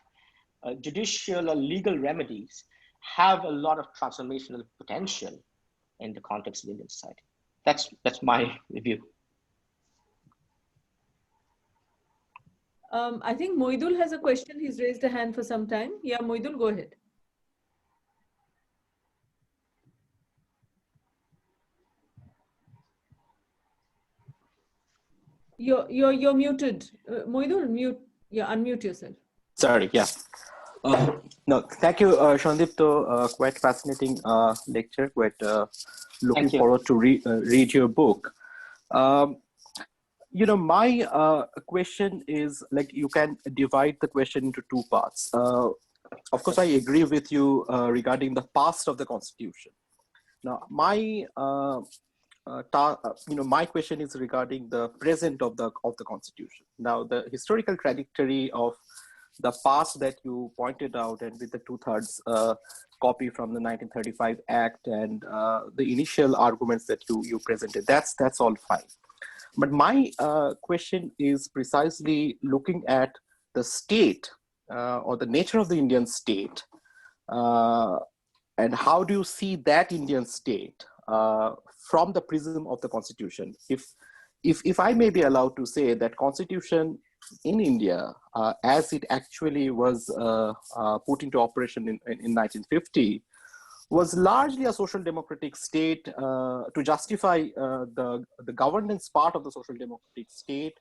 judicial or legal remedies have a lot of transformational potential in the context of Indian society. That's my view. I think Moidul has a question. He's raised a hand for some time. Yeah, Moidul, go ahead. You're muted. Moidul, mute. Yeah, unmute yourself. Sorry, yeah. No, thank you, Sandipto. Quite fascinating lecture. Quite looking forward to read your book. My question is, like, you can divide the question into two parts. Of course, I agree with you regarding the past of the Constitution. Now, my my question is regarding the present of the Constitution. Now, the historical trajectory of the past that you pointed out, and with the 2/3 copy from the 1935 Act and the initial arguments that you presented, that's all fine. But my question is precisely looking at the state or the nature of the Indian state, and how do you see that Indian state from the prism of the Constitution? If I may be allowed to say that Constitution in India, as it actually was put into operation in 1950, was largely a social democratic state to justify the governance part of the social democratic state,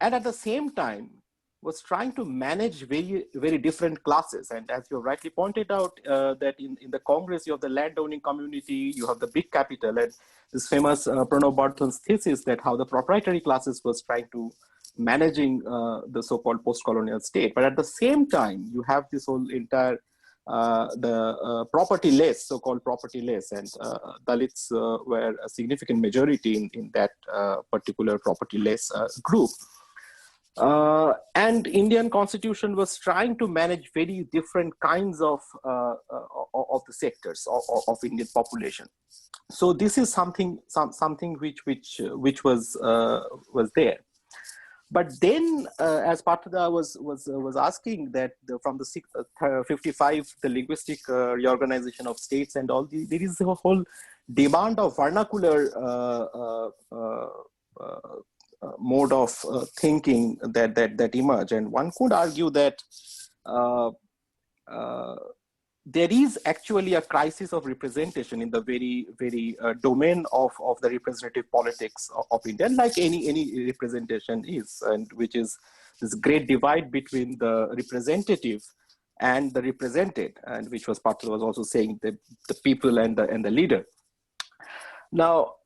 and at the same time was trying to manage very, very different classes. And as you rightly pointed out, that in the Congress, you have the landowning community, you have the big capital, and this famous Pranav Bardhan's thesis that how the proprietary classes was trying to managing the so-called post-colonial state. But at the same time, you have this whole entire propertyless, so-called propertyless, and Dalits were a significant majority in that particular propertyless group. And Indian constitution was trying to manage very different kinds of the sectors of Indian population. So this is something which was there. But then, as Patrada was asking, that from the 55, the linguistic reorganization of states and all, there is a whole demand of vernacular mode of thinking that emerge, and one could argue that there is actually a crisis of representation in the very domain of the representative politics of India, like any representation is, and which is this great divide between the representative and the represented, and which was Patel was also saying, the people and the leader. Now,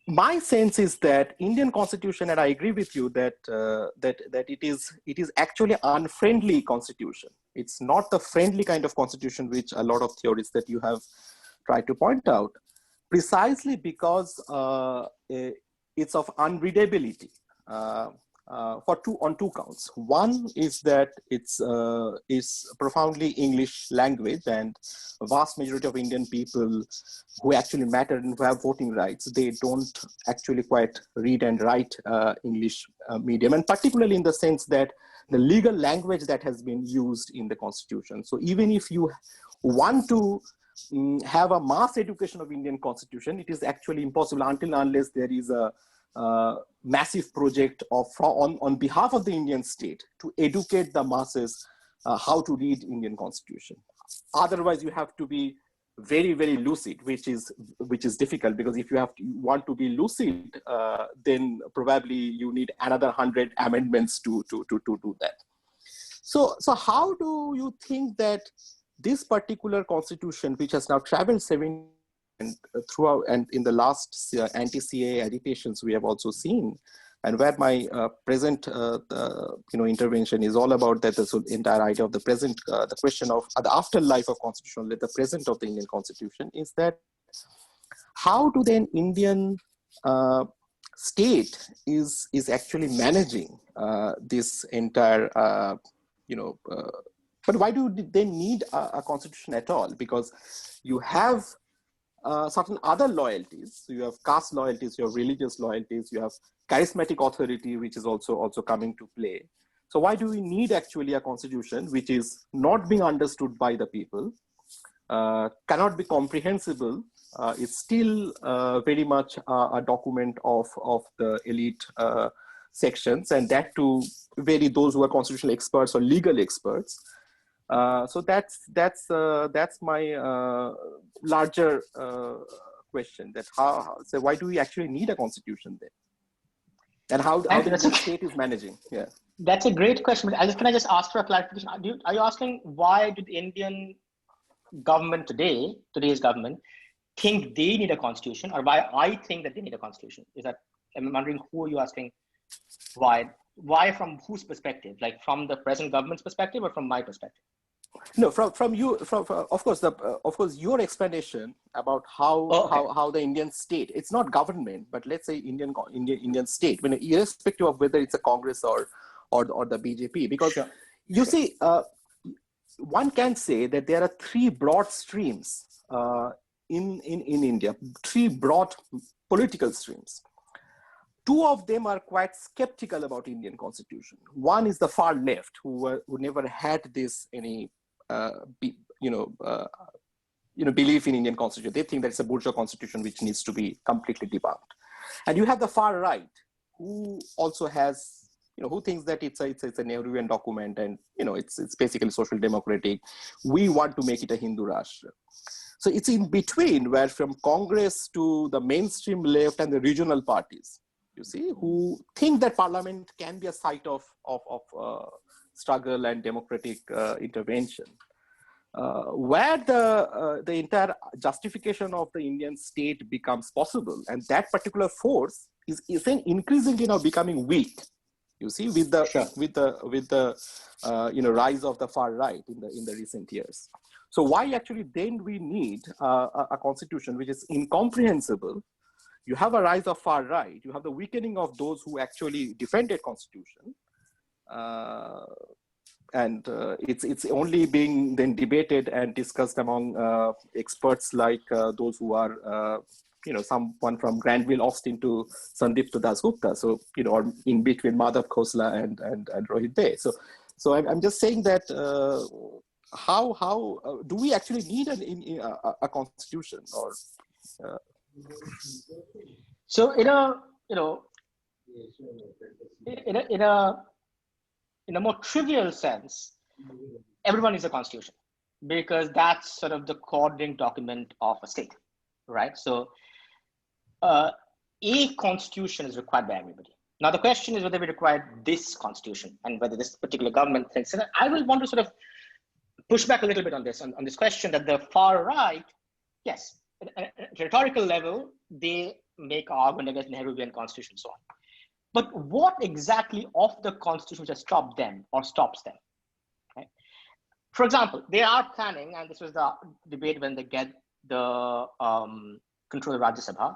my sense is that Indian constitution, and I agree with you that that it is actually unfriendly constitution. It's not the friendly kind of constitution which a lot of theories that you have tried to point out, precisely because it's of unreadability on two counts. One is that it's profoundly English language, and a vast majority of Indian people who actually matter and who have voting rights, they don't actually quite read and write English medium, and particularly in the sense that the legal language that has been used in the constitution. So even if you want to have a mass education of Indian constitution, it is actually impossible until unless there is a massive project on behalf of the Indian state to educate the masses how to read Indian constitution. Otherwise, you have to be very lucid, which is difficult, because if you want to be lucid, then probably you need another 100 amendments to do that. So how do you think that this particular constitution, which has now traveled 7 and throughout, and in the last anti-CAA agitations we have also seen, and where my present intervention is all about, that the entire idea of the present, the question of the afterlife of constitutional, the present of the Indian constitution, is that how do then Indian state is actually managing this entire but why do they need a constitution at all? Because you have certain other loyalties. So you have caste loyalties, you have religious loyalties, you have charismatic authority, which is also coming to play. So why do we need actually a constitution which is not being understood by the people, cannot be comprehensible, is still very much a document of the elite sections, and that to very those who are constitutional experts or legal experts. So that's my larger question, that so why do we actually need a constitution then, and how the state is managing? Yeah, that's a great question. But can I just ask for a clarification? Are you asking why did the Indian government today's government think they need a constitution, or why I think that they need a constitution? I'm wondering, who are you asking? Why from whose perspective? Like from the present government's perspective, or from my perspective? No, from you. Of course, your explanation about how the Indian state, it's not government, but let's say Indian state, irrespective of whether it's a Congress or the BJP, because sure. You see, one can say that there are 3 broad streams in India, 3 broad political streams. 2 of them are quite skeptical about Indian constitution. One is the far left, who never had this belief in Indian constitution. They think that it's a bourgeois constitution which needs to be completely debunked. And you have the far right, who also has, who thinks that it's a Nehruvian document, and it's basically social democratic. We want to make it a Hindu Rashtra. So it's in between, where from Congress to the mainstream left and the regional parties, you see, who think that parliament can be a site of struggle and democratic intervention, where the entire justification of the Indian state becomes possible, and that particular force is increasingly now becoming weak. You see, with the rise of the far right in the recent years. So why actually then we need a constitution which is incomprehensible? You have a rise of far right. You have the weakening of those who actually defended constitution. and it's only being then debated and discussed among experts like those who are someone from Granville Austin to Sandipto Dasgupta, so or in between Madhav Khosla and Rohit Dey. So I'm just saying that how do we actually need a constitution? Or so in a more trivial sense, everyone needs a constitution because that's sort of the coordinating document of a state, right? So a constitution is required by everybody. Now the question is whether we require this constitution and whether this particular government thinks. And I will want to sort of push back a little bit on this question that the far right, yes, at a rhetorical level, they make an argument against Nehruvian constitution and so on. But what exactly of the constitution has stopped them or stops them? Right? For example, they are planning, and this was the debate when they get the control of Rajya Sabha,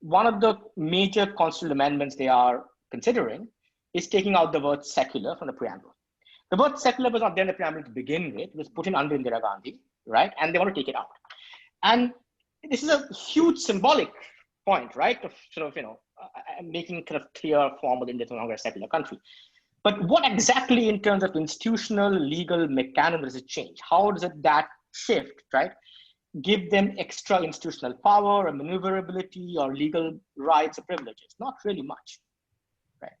one of the major constitutional amendments they are considering is taking out the word secular from the preamble. The word secular was not there in the preamble to begin with. It was put in under Indira Gandhi, right? And they want to take it out. And this is a huge symbolic point, right? Of sort of, making kind of clear form of India is no longer a secular country. But what exactly in terms of institutional legal mechanism does it change? How does it that shift, right? Give them extra institutional power or maneuverability or legal rights or privileges? Not really much, right?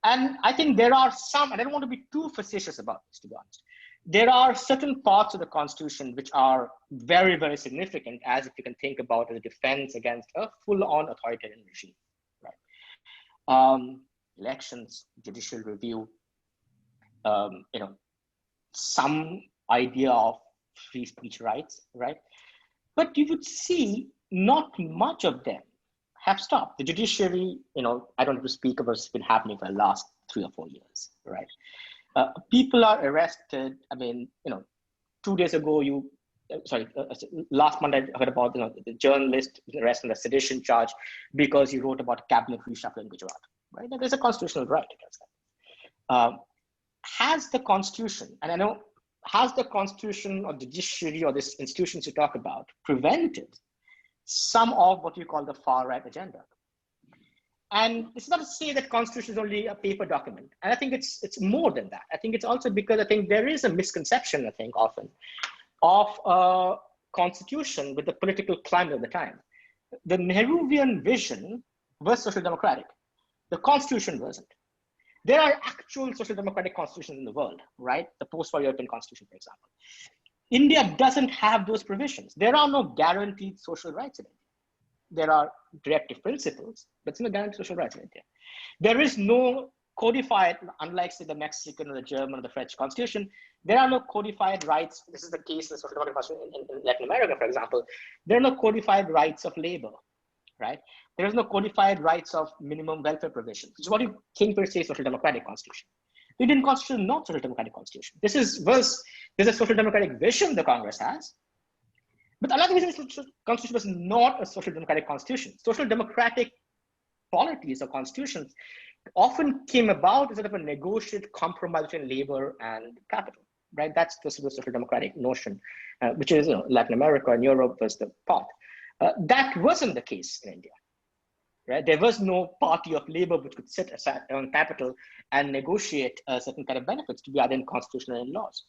And I think there are some, and I don't want to be too facetious about this, to be honest. There are certain parts of the Constitution which are very, very significant, as if you can think about as a defense against a full-on authoritarian regime, right? Elections, judicial review, some idea of free speech rights, right? But you would see not much of them have stopped. The judiciary, I don't have to speak about what's been happening for the last 3 or 4 years, right? People are arrested. I mean, 2 days ago, last Monday, I heard about the journalist arrested on a sedition charge because he wrote about cabinet reshuffle in Gujarat, right? There's a constitutional right against that. Has the Constitution, and I know, has the Constitution or judiciary or these institutions you talk about prevented some of what you call the far right agenda? And it's not to say that Constitution is only a paper document. And I think it's more than that. I think it's also because I think there is a misconception, I think, often, of a Constitution with the political climate of the time. The Nehruvian vision was social democratic. The Constitution wasn't. There are actual social democratic constitutions in the world, right? The post-war European Constitution, for example. India doesn't have those provisions. There are no guaranteed social rights in India. There are directive principles, but it's no guaranteed social rights in India. There is no codified, unlike say the Mexican or the German or the French constitution, there are no codified rights. This is the case in the social democratic constitution in Latin America, for example. There are no codified rights of labor, right? There is no codified rights of minimum welfare provisions, which is what you think per se social democratic constitution. The Indian constitution is not social democratic constitution. There's a social democratic vision the Congress has, but another reason the constitution was not a social democratic constitution. Social democratic polities or constitutions often came about as sort of a negotiated compromise between labor and capital, right? That's the social democratic notion, which is Latin America and Europe was the path. That wasn't the case in India, right? There was no party of labor which could sit aside on capital and negotiate certain kind of benefits to be added in constitutional laws.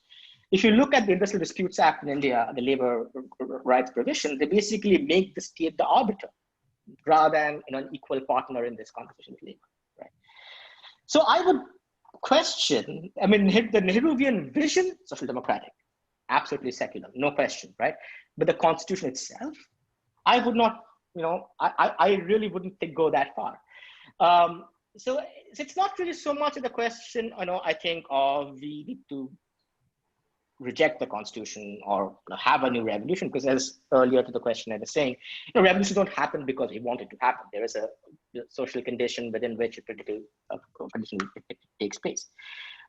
If you look at the Industrial Disputes Act in India, the labor rights provision, they basically make the state the arbiter rather than an equal partner in this conversation with labor, right? So I would question, the Nehruvian vision, social democratic, absolutely secular, no question, right? But the constitution itself, I would not, I really wouldn't go that far. So it's not really so much of the question, I think, of we need to reject the constitution or have a new revolution, because as earlier to the question I was saying, revolutions don't happen because we want it to happen. There is a social condition within which a political condition takes place.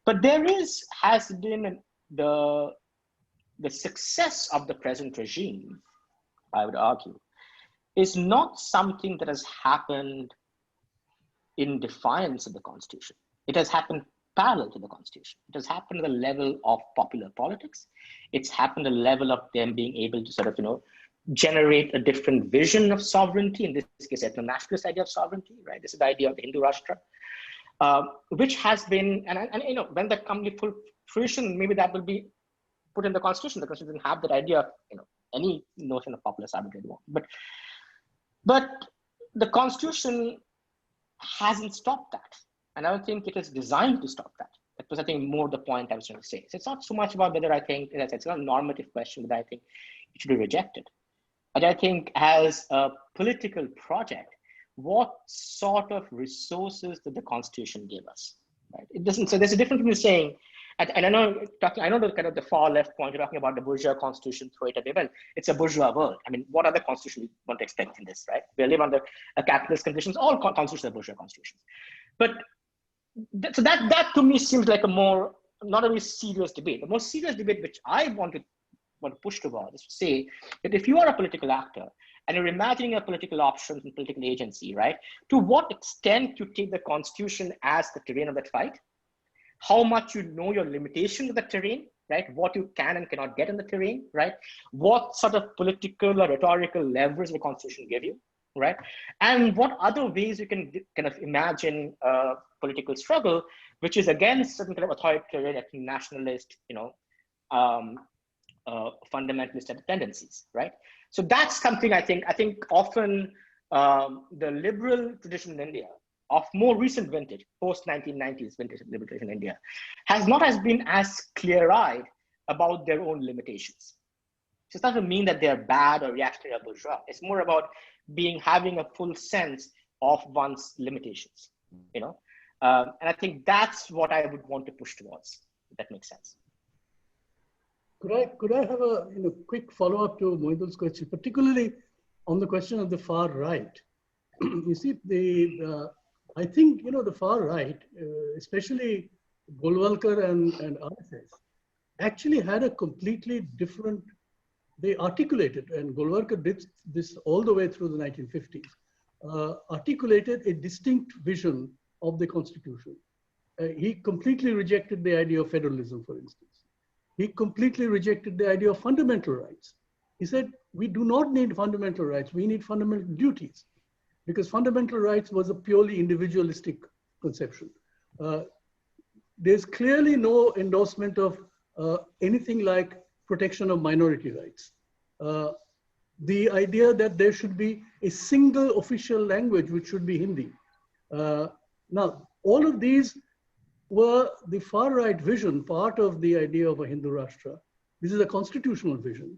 But there has been the success of the present regime, I would argue, is not something that has happened in defiance of the constitution. It has happened parallel to the constitution. It has happened at the level of popular politics. It's happened at the level of them being able to sort of, generate a different vision of sovereignty, in this case, ethno-nationalist idea of sovereignty, right? This is the idea of the Hindu Rashtra, which has been, and when that comes to full fruition, maybe that will be put in the constitution. The constitution doesn't have that idea of, any notion of popular sovereignty anymore. But the constitution hasn't stopped that. And I don't think it is designed to stop that. That was, I think, more the point I was trying to say. So it's not so much about whether I think, it's not a normative question, but I think it should be rejected. And I think as a political project, what sort of resources did the constitution give us? Right? It doesn't, so there's a difference between saying, and I know the kind of the far left point, you're talking about the bourgeois constitution, throw it at event. It's a bourgeois world. I mean, what other constitution we want to expect in this, right? We live under a capitalist conditions, all constitutions are bourgeois constitutions. But so that to me seems like not a very serious debate. The most serious debate which I want to push toward is to say that if you are a political actor and you're imagining a political options and political agency, right? To what extent you take the constitution as the terrain of that fight, how much you know your limitations of the terrain, right? What you can and cannot get in the terrain, right? What sort of political or rhetorical leverage the constitution give you, right? And what other ways you can kind of imagine a political struggle, which is against certain kind of authoritarian, nationalist, fundamentalist tendencies, right? So that's something I think often the liberal tradition in India of more recent vintage, post-1990s vintage liberal tradition in India, has been as clear-eyed about their own limitations. So it doesn't mean that they're bad or reactionary or bourgeois. It's more about having a full sense of one's limitations, and I think that's what I would want to push towards, if that makes sense. Could I have a quick follow-up to Mohindul's question, particularly on the question of the far right? You see, I think the far right, especially Golwalkar and RSS, actually had a completely different. They articulated, and Golwalkar did this all the way through the 1950s, articulated a distinct vision of the constitution. He completely rejected the idea of federalism, for instance. He completely rejected the idea of fundamental rights. He said, we do not need fundamental rights, we need fundamental duties, because fundamental rights was a purely individualistic conception. There's clearly no endorsement of anything like protection of minority rights. The idea that there should be a single official language, which should be Hindi. Now, all of these were the far right vision, part of the idea of a Hindu Rashtra. This is a constitutional vision.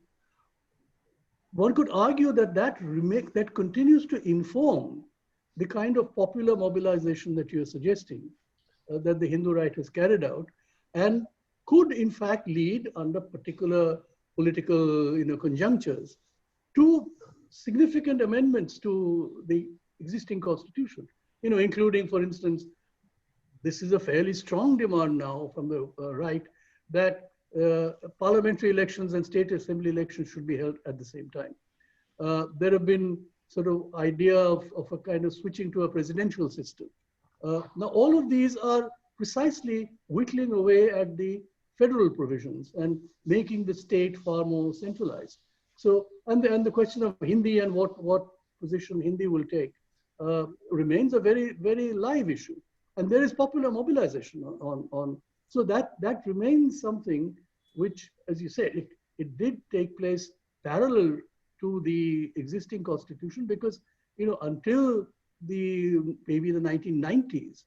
One could argue that that continues to inform the kind of popular mobilization that you're suggesting, that the Hindu right has carried out, and could in fact lead under particular political conjunctures to significant amendments to the existing constitution, including, for instance, this is a fairly strong demand now from the right that parliamentary elections and state assembly elections should be held at the same time. There have been sort of idea of a kind of switching to a presidential system. Now, all of these are precisely whittling away at the federal provisions and making the state far more centralized. So, and the question of Hindi and what position Hindi will take remains a very, very live issue. And there is popular mobilization on so that remains something which, as you said, it did take place parallel to the existing constitution, because until maybe the 1990s,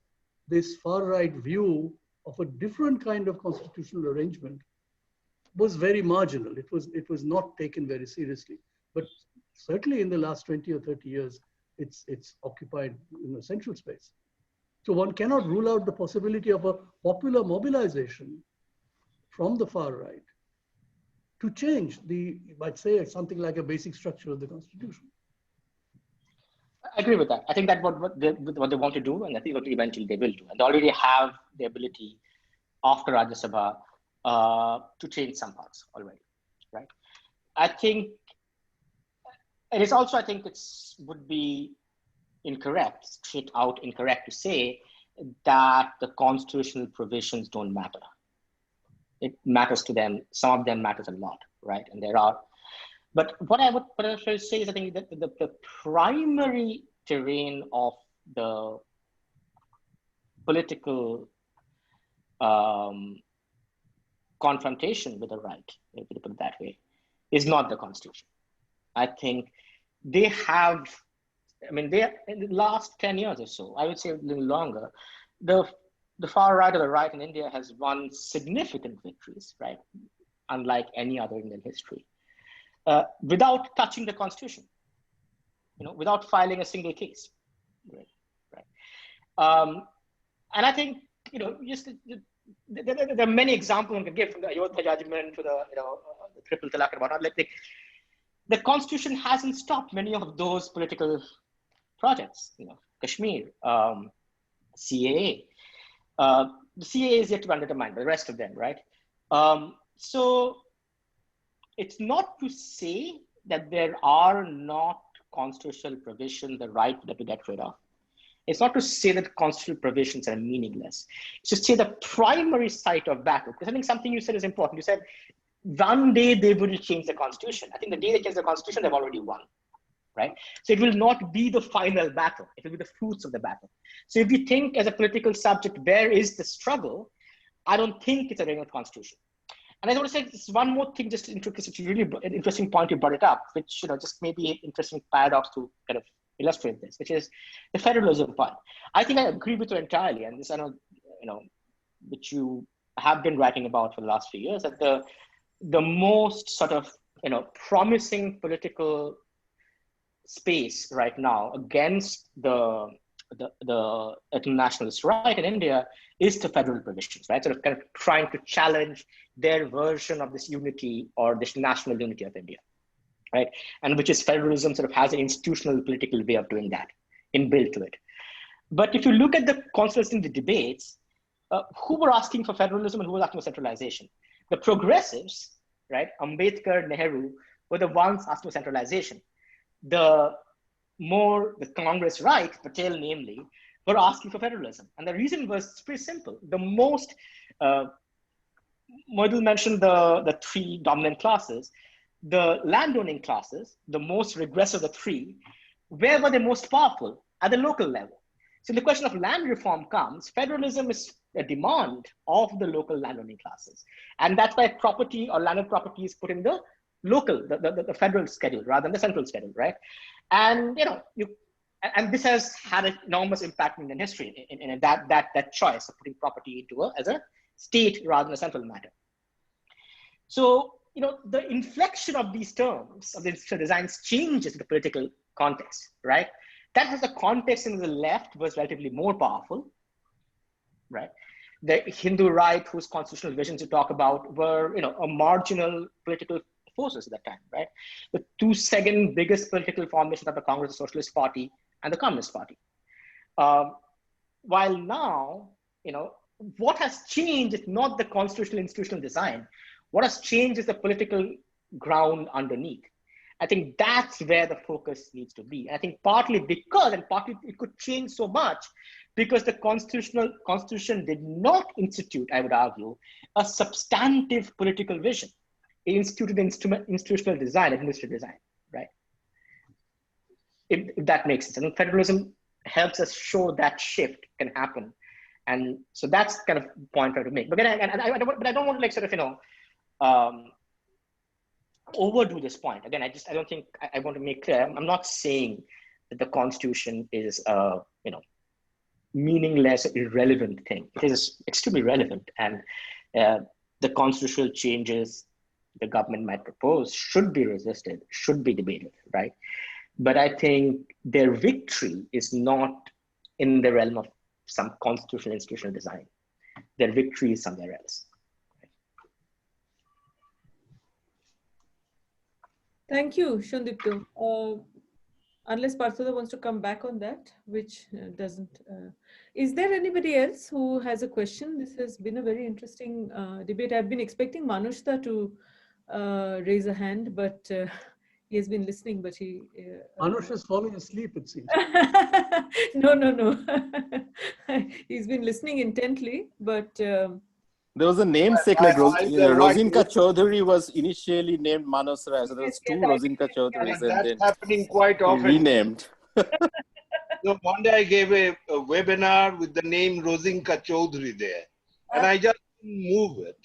this far right view of a different kind of constitutional arrangement was very marginal. It was not taken very seriously. But certainly in the last 20 or 30 years, it's occupied central space. So one cannot rule out the possibility of a popular mobilization from the far right to change might say, something like a basic structure of the constitution. I agree with that. I think that's what they want to do, and I think what eventually they will do. And they already have the ability after Rajya Sabha to change some parts already, right? I think it is also, I think would be incorrect, straight out incorrect to say that the constitutional provisions don't matter. It matters to them. Some of them matters a lot, right? And there are, but what I would say is I think that the primary terrain of the political confrontation with the right, if you put it that way, is not the Constitution. I think they have, I mean, they in the last 10 years or so, I would say a little longer, the far right or the right in India has won significant victories, right? Unlike any other Indian history, without touching the Constitution, without filing a single case, right? And I think, just there are many examples one can give, from the Ayodhya judgment to the triple talaq and whatnot. Like the Constitution hasn't stopped many of those political projects. Kashmir, CAA. The CAA is yet to be undermined, but the rest of them, right? So it's not to say that there are not constitutional provisions the right that we get rid of. It's not to say that constitutional provisions are meaningless. It's to say the primary site of battle, because I think something you said is important. You said one day they will change the Constitution. I think the day they change the Constitution, they've already won, right? So it will not be the final battle. It will be the fruits of the battle. So if you think as a political subject, where is the struggle? I don't think it's a ring of Constitution. And I want to say this one more thing, just because it's really an interesting point you brought it up, which just maybe an interesting paradox to kind of illustrate this, which is the federalism point. I think I agree with you entirely, and this I know, which you have been writing about for the last few years, that the most sort of promising political space right now against the nationalist right in India is the federal provisions, right? Sort of kind of trying to challenge their version of this unity or this national unity of India, right? And which is federalism sort of has an institutional political way of doing that inbuilt to it. But if you look at the constitutional debates, who were asking for federalism and who was asking for centralization? The progressives, right? Ambedkar, Nehru, were the ones asking for centralization. The Congress right, Patel namely, were asking for federalism. And the reason was pretty simple. The most, Moidul mentioned the three dominant classes. The landowning classes, the most regressive of the three, where were they most powerful? At the local level. So the question of land reform comes, federalism is a demand of the local landowning classes. And that's why property or landed property is put in the local, the federal schedule rather than the central schedule, right? And and this has had an enormous impact in Indian history in that choice of putting property into as a state rather than a central matter. So the inflection of these terms of the institutional designs changes the political context, right? That has the context in the left was relatively more powerful, right? The Hindu right, whose constitutional visions you talk about, were a marginal political forces at that time, right? The two second biggest political formations of the Congress, the Socialist Party, and the Communist Party. While now, what has changed is not the constitutional institutional design. What has changed is the political ground underneath. I think that's where the focus needs to be. I think partly because, and partly it could change so much because the Constitution did not institute, I would argue, a substantive political vision. It instituted institutional design, administrative design, right? If that makes sense. And federalism helps us show that shift can happen. And so that's kind of the point I try to make. But again, I don't want to sort of, overdo this point. Again, I don't think I want to make clear. I'm not saying that the Constitution is a meaningless, irrelevant thing. It is extremely relevant, and the constitutional changes the government might propose should be resisted, should be debated, right? But I think their victory is not in the realm of some constitutional institutional design. Their victory is somewhere else. Thank you, Sandipto. Unless Parthoda wants to come back on that, which doesn't. Is there anybody else who has a question? This has been a very interesting debate. I've been expecting Manushta to raise a hand, but He has been listening, but he... Anush is falling asleep, it seems. No. He's been listening intently, but... There was a namesake like Rosinka Chaudhary was initially named Manas Rai. So there was two Rosinka Chaudharys and that's then happening quite often. renamed. So one day I gave a webinar with the name Rosinka Chaudhary there, and I just didn't move it.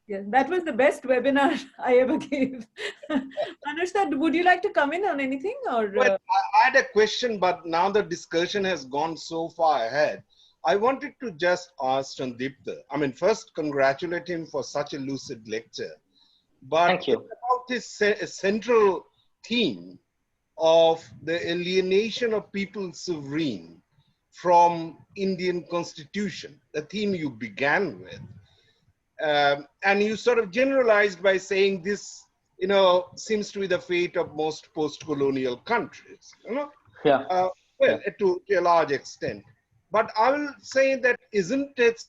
Yeah, that was the best webinar I ever gave. Anushka, would you like to come in on anything? Or Well, I had a question, but now the discussion has gone so far ahead. I wanted to just ask Sandipto. I mean, first, congratulate him for such a lucid lecture. But Thank you. about this central theme of the alienation of people's sovereign from Indian constitution, the theme you began with. And you sort of generalized by saying this, seems to be the fate of most post-colonial countries, Yeah. To a large extent. But I will say that isn't it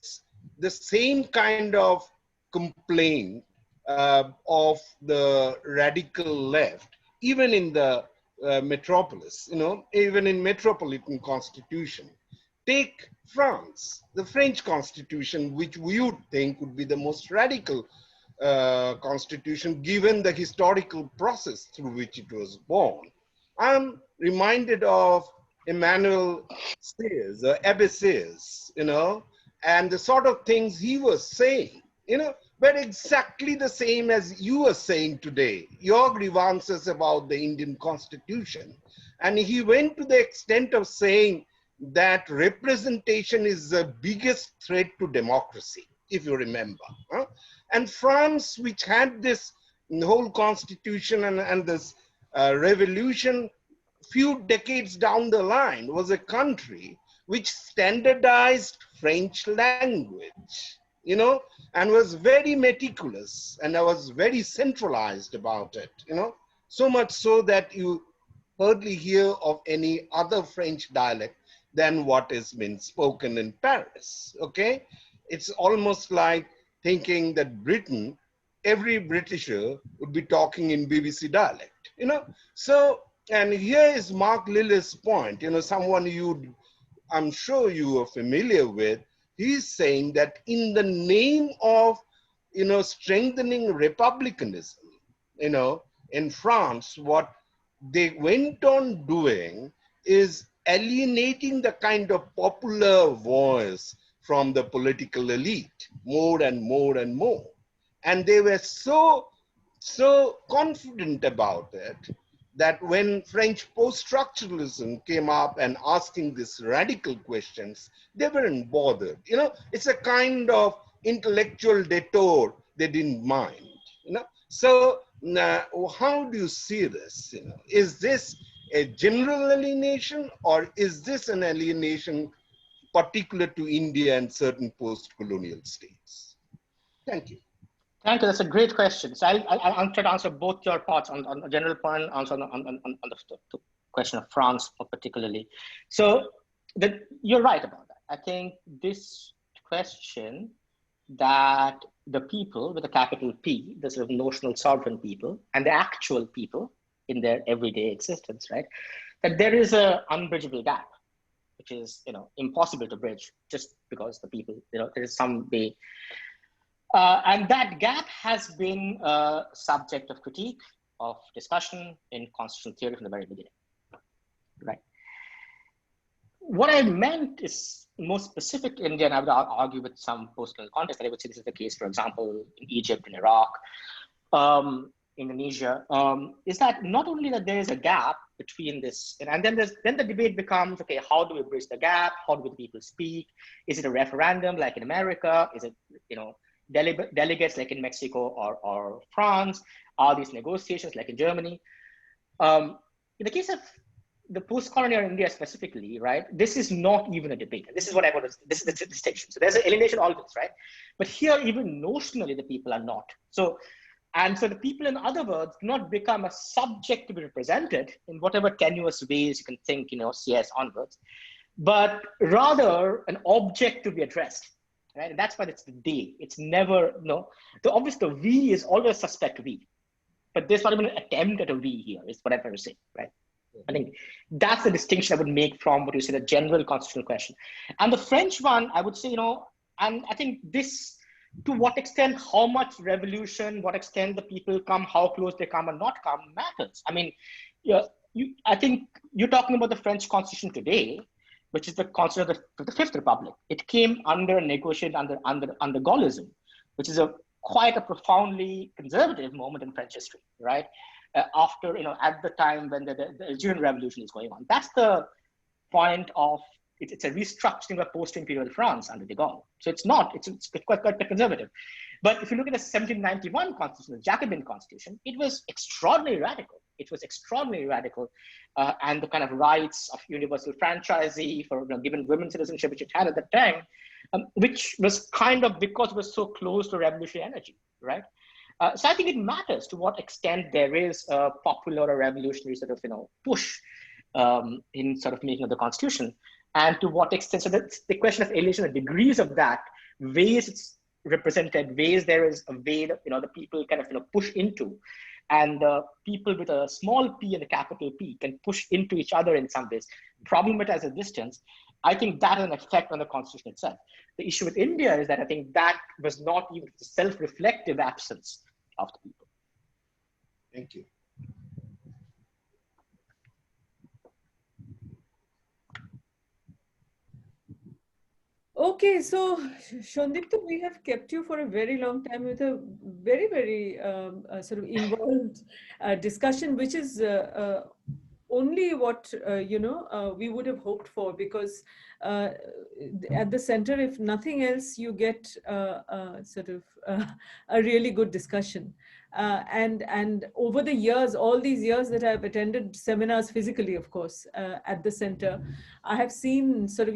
the same kind of complaint of the radical left, even in the metropolis, even in metropolitan constitution. Take France, the French constitution, which we would think would be the most radical constitution given the historical process through which it was born. I'm reminded of Emmanuel Sayers, Abbe Sayers, and the sort of things he was saying, but exactly the same as you were saying today, your grievances about the Indian constitution. And he went to the extent of saying that representation is the biggest threat to democracy, if you remember. And France, which had this whole constitution and this revolution, few decades down the line, was a country which standardized French language, and was very meticulous and was very centralized about it, so much so that you hardly hear of any other French dialect than what has been spoken in Paris, okay? It's almost like thinking that Britain, every Britisher would be talking in BBC dialect, So, and here is Mark Lillis' point, someone I'm sure you are familiar with. He's saying that in the name of, strengthening republicanism, in France, what they went on doing is alienating the kind of popular voice from the political elite more and more and more. And they were so confident about it that when French post-structuralism came up and asking these radical questions, they weren't bothered. It's a kind of intellectual detour they didn't mind. So how do you see this? Is this a general alienation, or is this an alienation particular to India and certain post-colonial states? Thank you. Thank you. That's a great question. So I'll try to answer both your parts on a general point, answer on the question of France particularly. So you're right about that. I think this question that the people with a capital P, the sort of notional sovereign people, and the actual people in their everyday existence, right? That there is an unbridgeable gap, which is impossible to bridge just because the people, there is some way. And that gap has been a subject of critique, of discussion in constitutional theory from the very beginning, right? What I meant is more specific to India, and I would argue with some post-colonial context that I would say this is the case, for example, in Egypt, in Iraq, Indonesia, is that not only that there is a gap between this, and then the debate becomes, okay, how do we bridge the gap? How do the people speak? Is it a referendum like in America? Is it, delegates like in Mexico or France? Are these negotiations like in Germany? In the case of the post-colonial India specifically, right, this is not even a debate. This is what I want to, this is the distinction. So there's an alienation always, right? But here, even notionally, the people are not. So the people, in other words, do not become a subject to be represented in whatever tenuous ways you can think, CS onwards, but rather an object to be addressed, right? And that's why it's the they. It's never, the we is always suspect we, but there's not even an attempt at a we here, is what I'm trying to say, right? I think that's the distinction I would make from what you say, the general constitutional question. And the French one, I would say, and I think this, to what extent, how much revolution, what extent the people come, how close they come or not come matters. I mean, I think you're talking about the French constitution today, which is the constitution of the Fifth Republic. It came under negotiated under Gaullism, which is quite a profoundly conservative moment in French history, right? After, at the time when the Algerian Revolution is going on. That's the point of, it's a restructuring of post-imperial France under de Gaulle. So it's quite conservative. But if you look at the 1791 constitution, the Jacobin constitution, it was extraordinarily radical. And the kind of rights of universal franchisee for given women citizenship, which it had at the time, which was kind of because it was so close to revolutionary energy, right? So I think it matters to what extent there is a popular or revolutionary sort of, push in sort of making of the constitution, and to what extent. So that's the question of alienation, the degrees of that, ways it's represented, ways there is a way that the people kind of push into, and the people with a small p and a capital P can push into each other in some ways, problematize a distance. I think that has an effect on the constitution itself. The issue with India is that I think that was not even the self-reflective absence of the people. Thank you. Okay, so Sandipto, we have kept you for a very long time with a very, very sort of involved discussion, which is only what we would have hoped for, because at the center, if nothing else, you get sort of a really good discussion. And over the years, all these years that I've attended seminars physically, of course, at the center, I have seen sort of,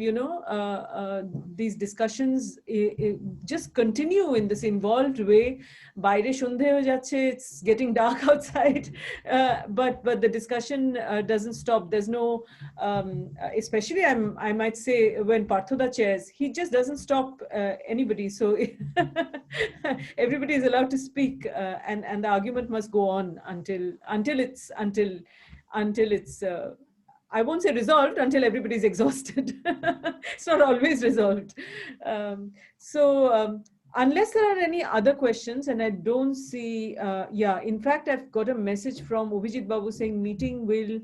these discussions just continue in this involved way. Baire shondhe ho jache, it's getting dark outside, but the discussion doesn't stop. There's no, especially I might say when Parthoda chairs, he just doesn't stop anybody. So everybody is allowed to speak, and the argument must go on until it's I won't say resolved, until everybody's exhausted. It's not always resolved. Unless there are any other questions, and I don't see, in fact, I've got a message from Obhijit Babu saying meeting will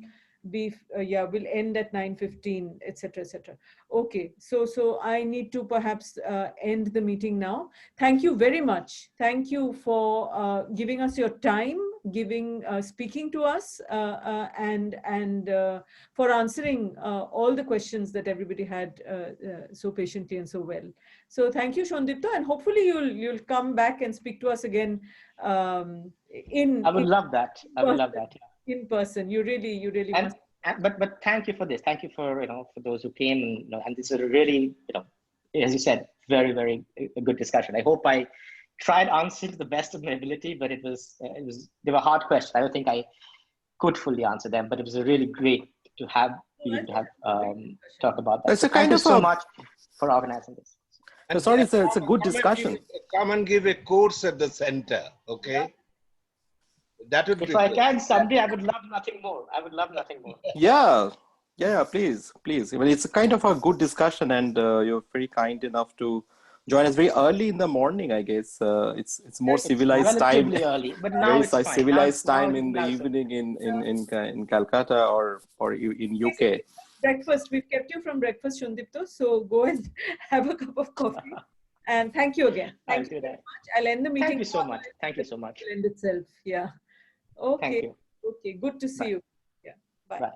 be, will end at 9:15, etc., etc. Okay, so I need to perhaps end the meeting now. Thank you very much. Thank you for giving us your time, speaking to us, and for answering all the questions that everybody had so patiently and so well. So thank you, Sandipto, and hopefully you'll come back and speak to us again I would love that. I would love that. Yeah. In person. You really must. But thank you for this. Thank you for for those who came, and this is a really as you said, very, very a good discussion. I hope I tried answering to the best of my ability, but they were hard questions. I don't think I could fully answer them, but it was really great to have talk about that. It's a thank you of so much for organizing this. And sorry, it's a good discussion. Come and give a course at the center, okay? Yeah. That would be if I can someday, I would love nothing more. I would love nothing more. Yeah, please. I mean, it's a kind of a good discussion, and you're very kind enough to join us very early in the morning. I guess it's more civilized time. Relatively early, but now it's fine. Civilized time in the evening in Calcutta or in UK. Breakfast. We've kept you from breakfast, Sandipto. So go and have a cup of coffee. And thank you again. Thank you very much. I'll end the meeting. Thank you so much. Thank you so much. It'll end itself. Yeah. Okay. Thank you. Okay. Good to see you. Yeah. Bye. Bye.